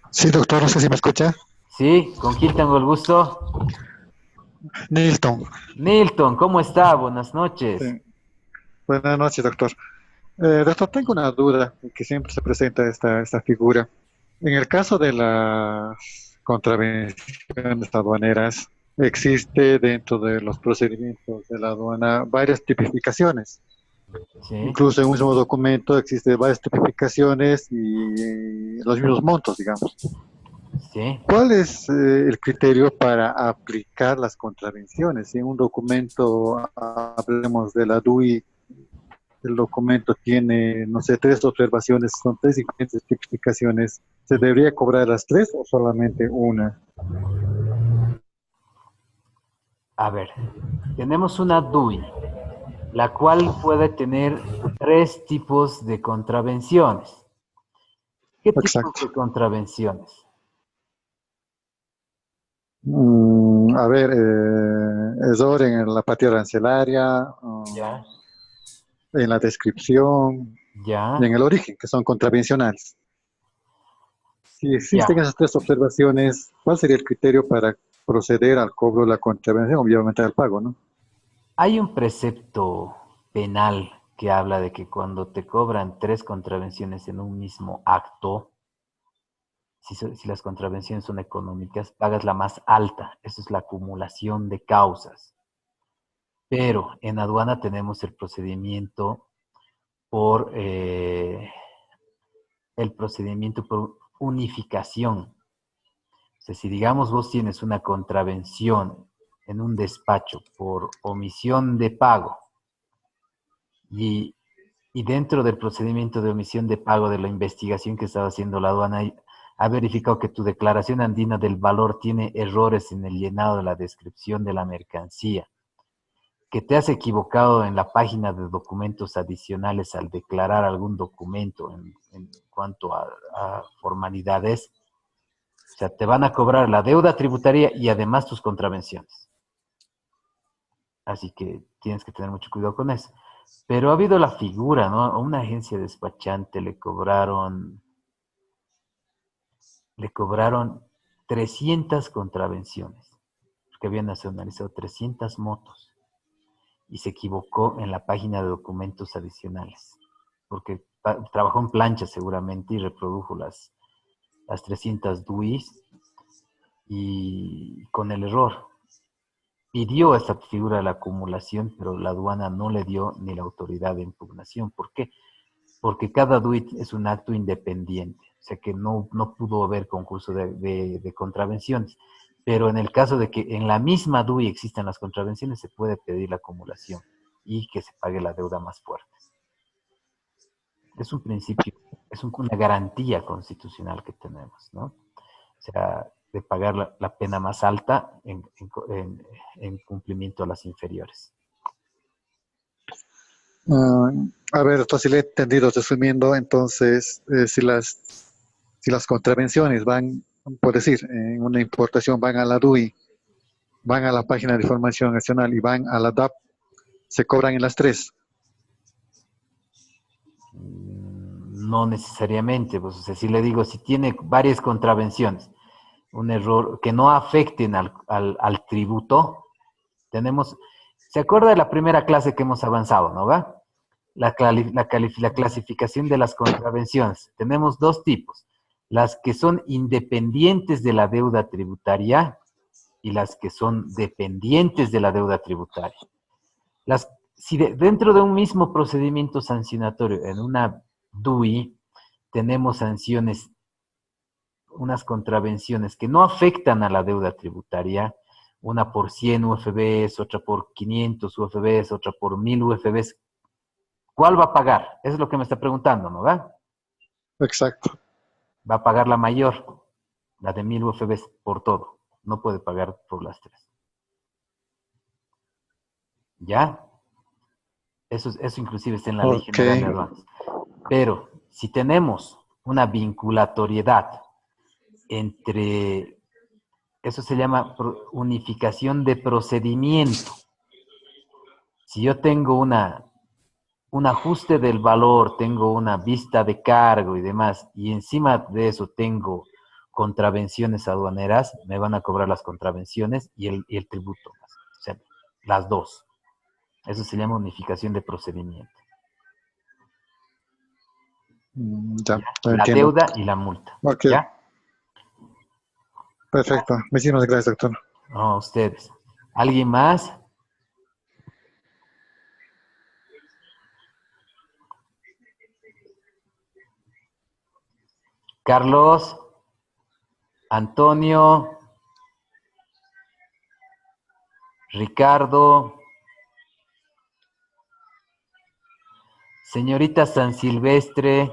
Sí, doctor, no sé si me escucha. Sí, ¿con quién tengo el gusto? Nilton. Nilton, ¿cómo está? Buenas noches. Sí. Buenas noches, doctor. Doctor, tengo una duda que siempre se presenta esta figura. En el caso de las contravenciones aduaneras, existe dentro de los procedimientos de la aduana varias tipificaciones. Sí. Incluso en un mismo documento existen varias tipificaciones y los mismos montos, digamos. Sí. ¿Cuál es el criterio para aplicar las contravenciones? Si en un documento, hablemos de la DUI, el documento tiene, no sé, 3 observaciones, son 3 diferentes tipificaciones, ¿se debería cobrar las 3 o solamente una? A ver, tenemos una DUI, la cual puede tener 3 tipos de contravenciones. ¿Qué tipos de contravenciones? A ver, error en la partida arancelaria, Ya, en la descripción ya, y en el origen, que son contravencionales. Si existen ya. esas 3 observaciones, ¿cuál sería el criterio para proceder al cobro de la contravención? Obviamente al pago, ¿no? Hay un precepto penal que habla de que cuando te cobran 3 contravenciones en un mismo acto, si las contravenciones son económicas, pagas la más alta. Eso es la acumulación de causas. Pero en aduana tenemos el procedimiento por unificación. O sea, si digamos vos tienes una contravención en un despacho por omisión de pago y dentro del procedimiento de omisión de pago de la investigación que estaba haciendo la aduana, ha verificado que tu declaración andina del valor tiene errores en el llenado de la descripción de la mercancía, que te has equivocado en la página de documentos adicionales al declarar algún documento en cuanto a formalidades. O sea, te van a cobrar la deuda tributaria y además tus contravenciones. Así que tienes que tener mucho cuidado con eso. Pero ha habido la figura, ¿no? A una agencia despachante le cobraron 300 contravenciones, porque habían nacionalizado 300 motos y se equivocó en la página de documentos adicionales, porque trabajó en plancha seguramente y reprodujo las 300 DUIs y con el error. Pidió esta figura de la acumulación, pero la aduana no le dio ni la autoridad de impugnación. ¿Por qué? Porque cada DUI es un acto independiente, o sea que no pudo haber concurso de contravenciones. Pero en el caso de que en la misma DUI existan las contravenciones, se puede pedir la acumulación y que se pague la deuda más fuerte. Es un principio, es una garantía constitucional que tenemos, ¿no? O sea, de pagar la pena más alta en cumplimiento a las inferiores. A ver, entonces le he entendido, resumiendo, entonces, si las contravenciones van, por decir, en una importación van a la DUI, van a la página de información nacional y van a la DAP, se cobran en las tres. No necesariamente, pues, o sea, si le digo, si tiene varias contravenciones, un error que no afecten al tributo, tenemos, ¿se acuerda de la primera clase que hemos avanzado, no va? La clasificación de las contravenciones. Tenemos dos tipos, las que son independientes de la deuda tributaria y las que son dependientes de la deuda tributaria. Si dentro de un mismo procedimiento sancionatorio, en una DUI, tenemos sanciones, unas contravenciones que no afectan a la deuda tributaria, una por 100 UFBs, otra por 500 UFBs, otra por 1000 UFBs, ¿cuál va a pagar? Eso es lo que me está preguntando, ¿no va? Exacto. Va a pagar la mayor, la de 1000 UFBs, por todo. No puede pagar por las tres. ¿Ya? Eso inclusive está en la Ley Ok. General de Aduanas. Pero si tenemos una vinculatoriedad entre, eso se llama unificación de procedimiento. Si yo tengo un ajuste del valor, tengo una vista de cargo y demás, y encima de eso tengo contravenciones aduaneras, me van a cobrar las contravenciones y el tributo. O sea, las dos. Eso se llama unificación de procedimiento. Ya, ¿Ya? lo La entiendo. deuda y la multa. Ok, ¿Ya? perfecto. Muchísimas gracias, doctor. No, ustedes. ¿Alguien más? Carlos, Antonio, Ricardo, señorita San Silvestre,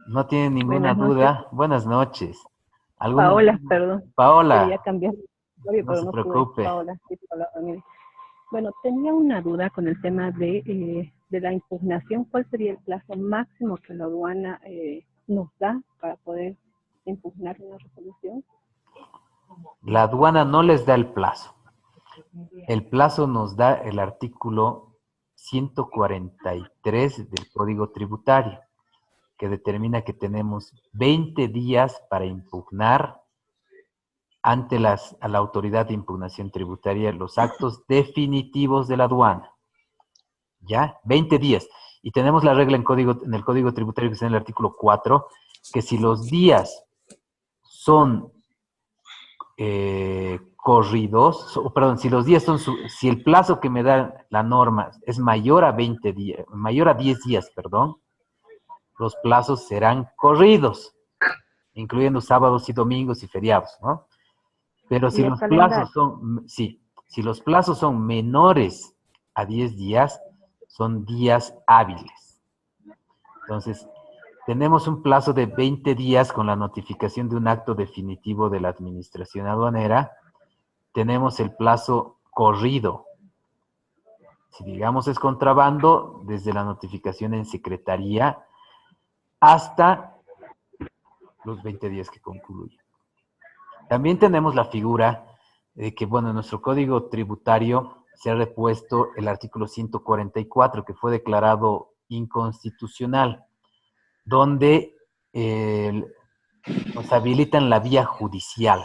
no tiene ninguna Buenas noches. duda. Buenas noches. ¿Alguna Paola, duda? perdón. Quería Paola, cambiar de historia, no pero se no pude. preocupe. Paola, sí, Paola Ramírez. Bueno, tenía una duda con el tema de la impugnación. ¿Cuál sería el plazo máximo que la aduana nos da para poder impugnar una resolución? La aduana no les da el plazo. El plazo nos da el artículo 143 del Código Tributario, que determina que tenemos 20 días para impugnar ante a la autoridad de impugnación tributaria los actos definitivos de la aduana. ¿Ya? 20 días. Y tenemos la regla en el Código Tributario que está en el artículo 4, que si los días son corridos, perdón, si los días son, si el plazo que me da la norma es mayor a 20 días, mayor a 10 días, perdón, los plazos serán corridos, incluyendo sábados y domingos y feriados, ¿no? Pero si Y el los plazos calendario. son, sí, si los plazos son menores a 10 días, son días hábiles. Entonces, tenemos un plazo de 20 días con la notificación de un acto definitivo de la administración aduanera. Tenemos el plazo corrido. Si digamos es contrabando, desde la notificación en secretaría hasta los 20 días que concluyen. También tenemos la figura de que, bueno, en nuestro código tributario se ha repuesto el artículo 144, que fue declarado inconstitucional, donde nos habilitan la vía judicial.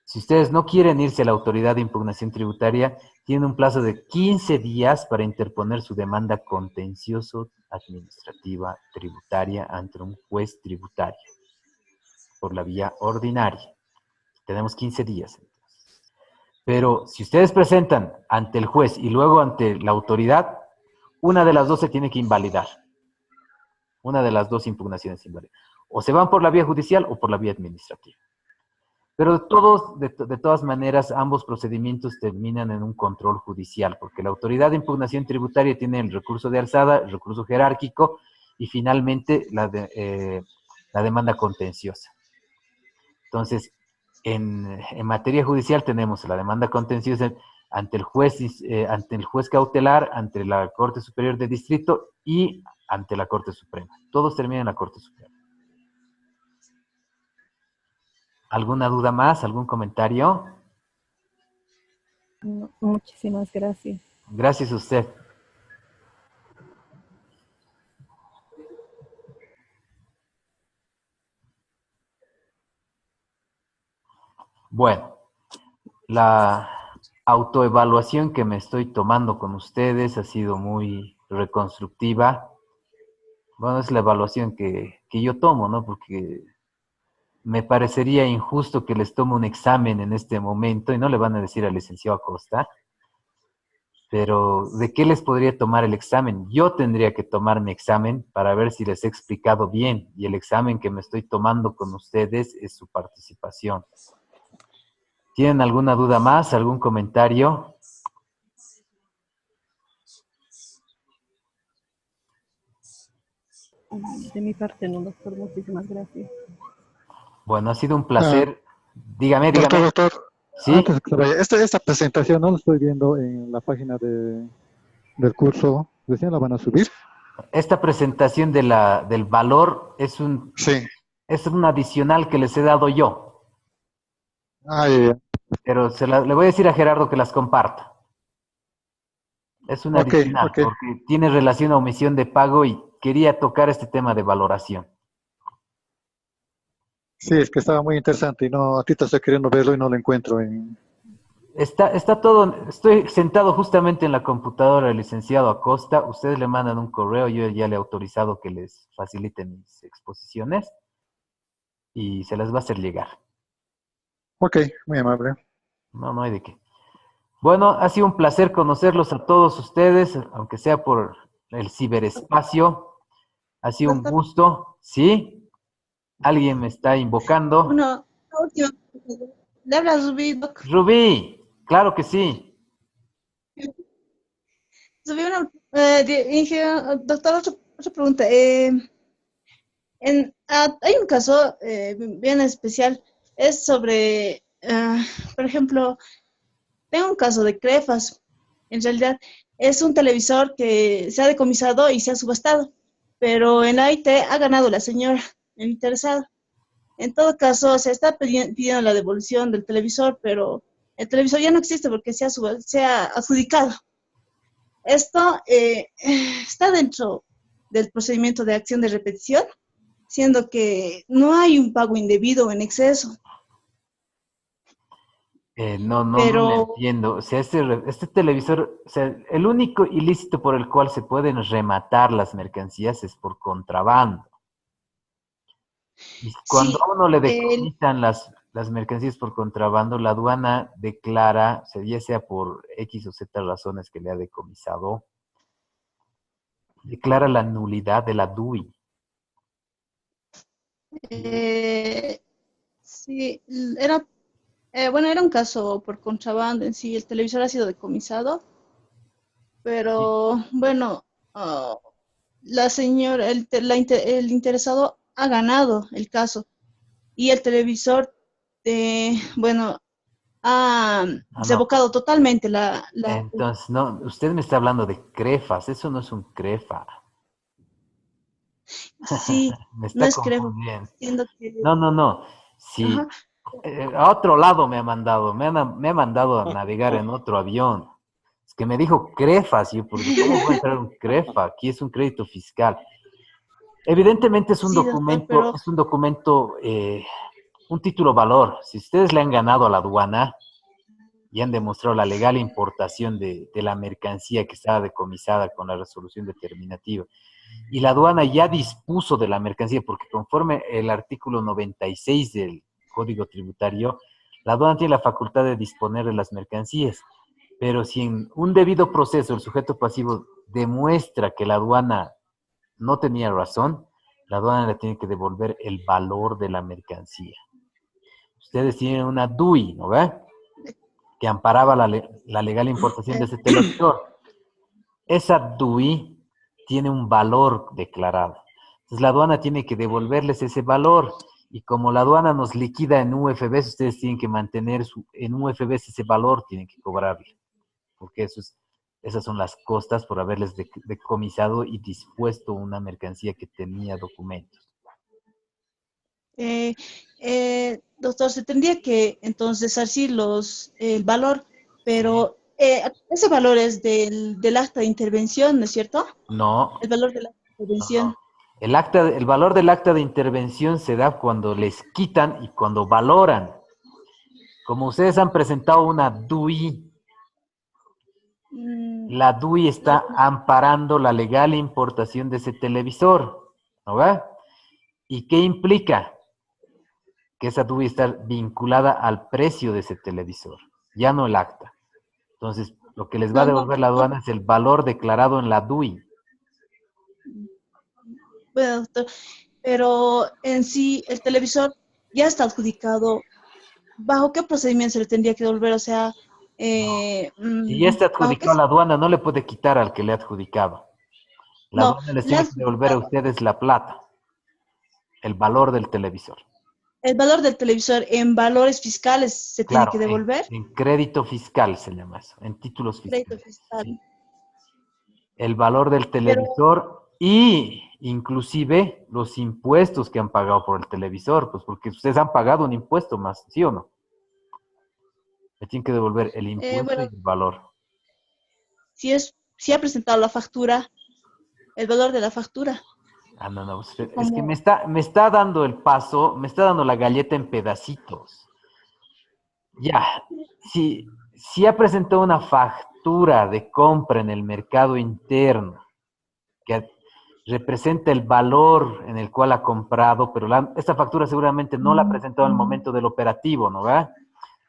Si ustedes no quieren irse a la autoridad de impugnación tributaria, tienen un plazo de 15 días para interponer su demanda contencioso administrativa tributaria ante un juez tributario por la vía ordinaria. Tenemos 15 días. Pero si ustedes presentan ante el juez y luego ante la autoridad, una de las dos se tiene que invalidar. Una de las dos impugnaciones invalidas. O se van por la vía judicial o por la vía administrativa. Pero de todas maneras, ambos procedimientos terminan en un control judicial, porque la autoridad de impugnación tributaria tiene el recurso de alzada, el recurso jerárquico y finalmente la demanda contenciosa. Entonces, en materia judicial tenemos la demanda contenciosa ante el juez cautelar, ante la Corte Superior de Distrito y ante la Corte Suprema. Todos terminan en la Corte Suprema. ¿Alguna duda más? ¿Algún comentario? No, muchísimas gracias. Gracias a usted. Bueno, la autoevaluación que me estoy tomando con ustedes ha sido muy reconstructiva. Bueno, es la evaluación que yo tomo, ¿no? Porque me parecería injusto que les tome un examen en este momento y no le van a decir al licenciado Acosta, pero ¿de qué les podría tomar el examen? Yo tendría que tomar mi examen para ver si les he explicado bien y el examen que me estoy tomando con ustedes es su participación. ¿Tienen alguna duda más? ¿Algún comentario? De mi parte no, doctor, muchísimas gracias. Bueno, ha sido un Ah, placer. Dígame, doctor, dígame. doctor, antes ¿Sí? de que se vaya, esta presentación no la estoy viendo en la página del curso. ¿Recién la van a subir? Esta presentación del valor Sí. es un adicional que les he dado yo, Ah, ya, ya. pero le voy a decir a Gerardo que las comparta. Es un Ok, adicional ok. porque tiene relación a omisión de pago y quería tocar este tema de valoración. Sí, es que estaba muy interesante y no, a ti te estoy queriendo verlo y no lo encuentro en... Está todo, estoy sentado justamente en la computadora del licenciado Acosta. Ustedes le mandan un correo, yo ya le he autorizado que les facilite mis exposiciones y se las va a hacer llegar. Ok, muy amable. No, no hay de qué. Bueno, ha sido un placer conocerlos a todos ustedes, aunque sea por el ciberespacio. Ha sido un Doctor, gusto, ¿sí? Alguien me está invocando. una última. Le habla Rubí, doc. Rubí, claro que sí. Rubí, doctor, otra pregunta. Hay un caso bien especial, es sobre, por ejemplo, tengo un caso de Crefas. En realidad, es un televisor que se ha decomisado y se ha subastado, pero en la IT ha ganado la señora, el interesado. En todo caso, se está pidiendo la devolución del televisor, pero el televisor ya no existe porque se ha adjudicado. Esto está dentro del procedimiento de acción de repetición, siendo que no hay un pago indebido o en exceso, No le pero entiendo. O sea, este televisor, o sea, el único ilícito por el cual se pueden rematar las mercancías es por contrabando. Y cuando sí, a uno le el, decomisan las mercancías por contrabando, la aduana declara, o sea, ya sea por X o Z razones que le ha decomisado, declara la nulidad de la DUI. eh, sí, bueno, era un caso por contrabando en sí, el televisor ha sido decomisado, Sí. pero bueno, ah, la señora, el interesado ha ganado el caso y el televisor, bueno, ha Ah, no. revocado totalmente Entonces, no, usted me está hablando de crefas, eso no es un crefa. sí, Me no está es creo, confundiendo. siendo que, No. ajá, Sí, a otro lado me ha mandado, me ha mandado a navegar en otro avión. Es que me dijo crefas, y yo, porque ¿cómo voy a entrar un crefa? Aquí es un crédito fiscal. Evidentemente sí, doctor, pero es un documento, un título valor. Si ustedes le han ganado a la aduana y han demostrado la legal importación de la mercancía que estaba decomisada con la resolución determinativa, y la aduana ya dispuso de la mercancía, porque conforme el artículo 96 del Código Tributario, la aduana tiene la facultad de disponer de las mercancías, pero si en un debido proceso el sujeto pasivo demuestra que la aduana no tenía razón, la aduana le tiene que devolver el valor de la mercancía. Ustedes tienen una DUI, ¿no ve? Que amparaba la legal importación de eh, ese televisor. Esa DUI tiene un valor declarado. Entonces la aduana tiene que devolverles ese valor. Y como la aduana nos liquida en UFBs, ustedes tienen que mantener en UFBs ese valor, tienen que cobrarle. Porque esas son las costas por haberles decomisado y dispuesto una mercancía que tenía documentos. doctor, se tendría que entonces resarcir el valor, pero ese valor es del acta de intervención, ¿no es cierto? No, El valor del acta de intervención. el valor del acta de intervención se da cuando les quitan y cuando valoran. Como ustedes han presentado una DUI, la DUI está amparando la legal importación de ese televisor, ¿no ve? ¿Y qué implica? Que esa DUI está vinculada al precio de ese televisor, ya no el acta. Entonces, lo que les va a No, no, devolver la no. aduana es el valor declarado en la DUI. Bueno, doctor, pero en sí el televisor ya está adjudicado. ¿Bajo qué procedimiento se le tendría que devolver? O sea, Si ya está ¿bajo qué? adjudicado a la aduana, no le puede quitar al que le ha adjudicado. La No, aduana les le ha tiene que devolver a adjudicado. ustedes la plata, el valor del televisor. El valor del televisor en valores fiscales se tiene Claro, que devolver. en crédito fiscal se llama eso, en títulos Crédito fiscales. fiscal. Sí. El valor del Pero televisor y inclusive los impuestos que han pagado por el televisor, pues porque ustedes han pagado un impuesto más, ¿sí o no? Le tienen que devolver el impuesto y bueno, el valor. si ha presentado la factura, el valor de la factura. Ah, no, no, es que Como, me está dando el paso, me está dando la galleta en pedacitos. Ya, si ha presentado una factura de compra en el mercado interno que representa el valor en el cual ha comprado, pero esta factura seguramente no la ha presentado en el momento del operativo, ¿no va?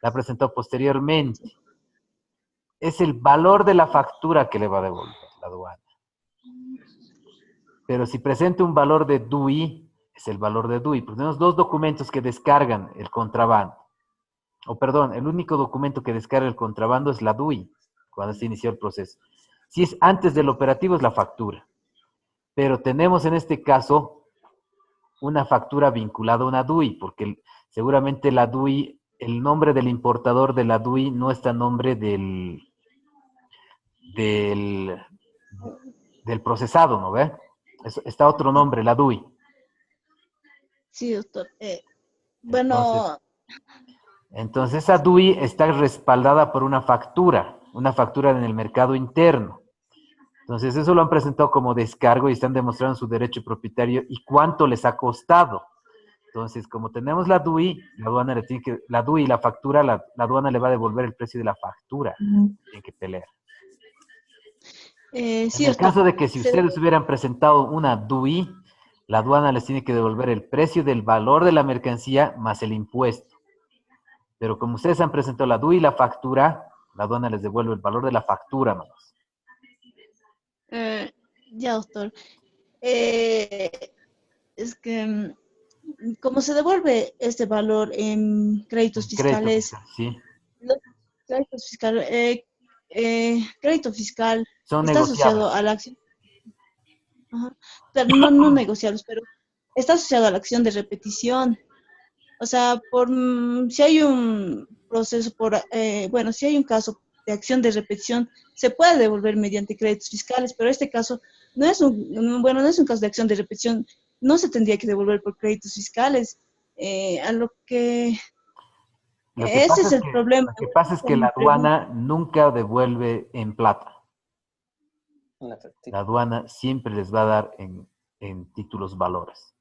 La ha presentado posteriormente. Es el valor de la factura que le va a devolver la aduana. Pero si presenta un valor de DUI, es el valor de DUI, porque tenemos dos documentos que descargan el contrabando. O perdón, el único documento que descarga el contrabando es la DUI, cuando se inició el proceso. Si es antes del operativo, es la factura. Pero tenemos en este caso una factura vinculada a una DUI, porque seguramente la DUI, el nombre del importador de la DUI no está en nombre del, del procesado, ¿no ve? Está otro nombre, la DUI. sí, doctor. Entonces, Bueno, entonces esa DUI está respaldada por una factura en el mercado interno. Entonces eso lo han presentado como descargo y están demostrando su derecho propietario y cuánto les ha costado. Entonces, como tenemos la DUI, la aduana le tiene que, la DUI y la factura, la aduana le va a devolver el precio de la factura. Tienen que pelear. En sí, el doctor. caso de que si ustedes hubieran presentado una DUI, la aduana les tiene que devolver el precio del valor de la mercancía más el impuesto. Pero como ustedes han presentado la DUI y la factura, la aduana les devuelve el valor de la factura nomás. Ya, doctor. Eh, es que, ¿cómo se devuelve este valor en créditos En crédito fiscales? fiscal, sí. Los créditos fiscales, crédito fiscal Son está asociado negociables. a la acción, ajá, pero no negociables, pero está asociado a la acción de repetición. O sea, si hay un proceso bueno, si hay un caso de acción de repetición, se puede devolver mediante créditos fiscales, pero este caso bueno, no es un caso de acción de repetición, no se tendría que devolver por créditos fiscales. A lo que Lo que ese pasa es es el que, problema. lo que pasa es que la Mi pregunta. aduana nunca devuelve en plata. Una La factura. aduana siempre les va a dar en títulos valores,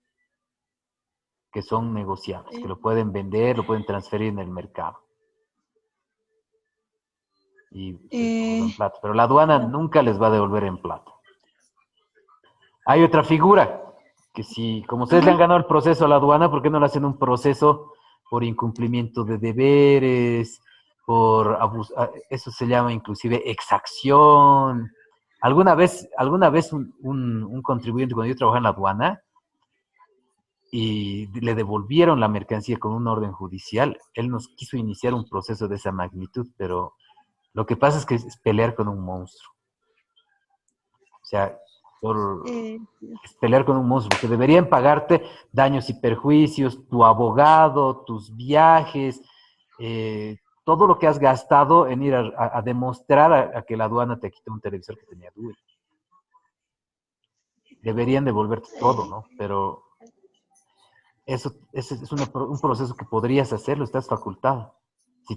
que son negociables, que lo pueden vender, lo pueden transferir en el mercado. Y se devuelve en plata. Pero la aduana nunca les va a devolver en plata. Hay otra figura, que si, como ustedes le han Ajá. ganado el proceso a la aduana, ¿por qué no le hacen un proceso por incumplimiento de deberes, por abuso? Eso se llama inclusive exacción. Alguna vez un contribuyente, cuando yo trabajaba en la aduana, y le devolvieron la mercancía con una orden judicial, él nos quiso iniciar un proceso de esa magnitud, pero lo que pasa es que es pelear con un monstruo. O sea, es pelear con un monstruo, porque deberían pagarte daños y perjuicios, tu abogado, tus viajes, todo lo que has gastado en ir a demostrar a que la aduana te quitó un televisor que tenía DUI. Deberían devolverte todo, ¿no? Pero eso es un proceso que podrías hacerlo, estás facultado.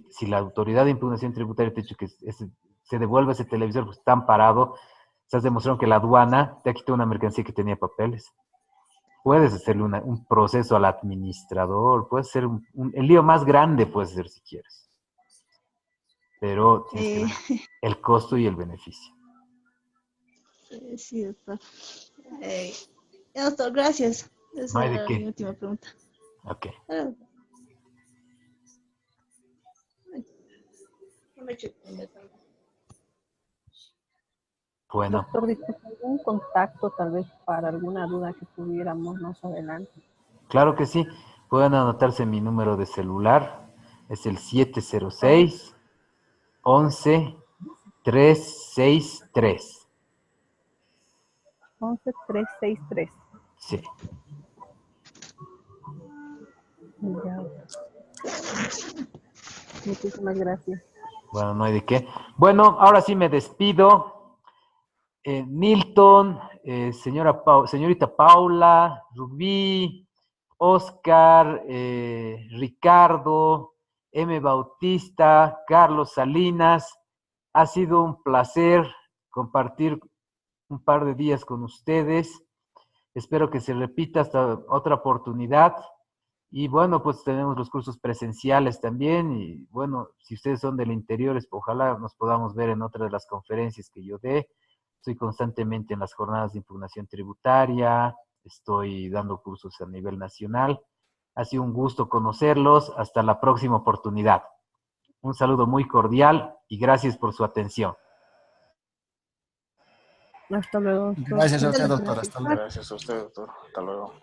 Si la autoridad de impugnación tributaria te ha dicho que se devuelve ese televisor, pues está amparado, estás demostrando que la aduana te ha quitado una mercancía que tenía papeles. Puedes hacerle un proceso al administrador, puede ser el lío más grande, puede ser si quieres. Pero tienes que ver el costo y el beneficio. Sí, doctor. Doctor, gracias. No Esa hay de era qué. mi última pregunta. Ok. Bueno, Doctor, disculpe, ¿algún contacto tal vez para alguna duda que tuviéramos más adelante? claro que sí. Pueden anotarse mi número de celular. Es el 706-11-363. 11363. Sí. Ya. Muchísimas gracias. Bueno, no hay de qué. Bueno, ahora sí me despido. Nilton, señorita Paula, Rubí, Oscar, Ricardo, M. Bautista, Carlos Salinas. Ha sido un placer compartir un par de días con ustedes. Espero que se repita hasta otra oportunidad. Y bueno, pues tenemos los cursos presenciales también. Y bueno, si ustedes son del interior, ojalá nos podamos ver en otra de las conferencias que yo dé. Estoy constantemente en las jornadas de impugnación tributaria. Estoy dando cursos a nivel nacional. Ha sido un gusto conocerlos. Hasta la próxima oportunidad. Un saludo muy cordial y gracias por su atención. Hasta luego, doctor. Gracias a usted, doctor. Hasta luego. Gracias a usted, doctor. Hasta luego.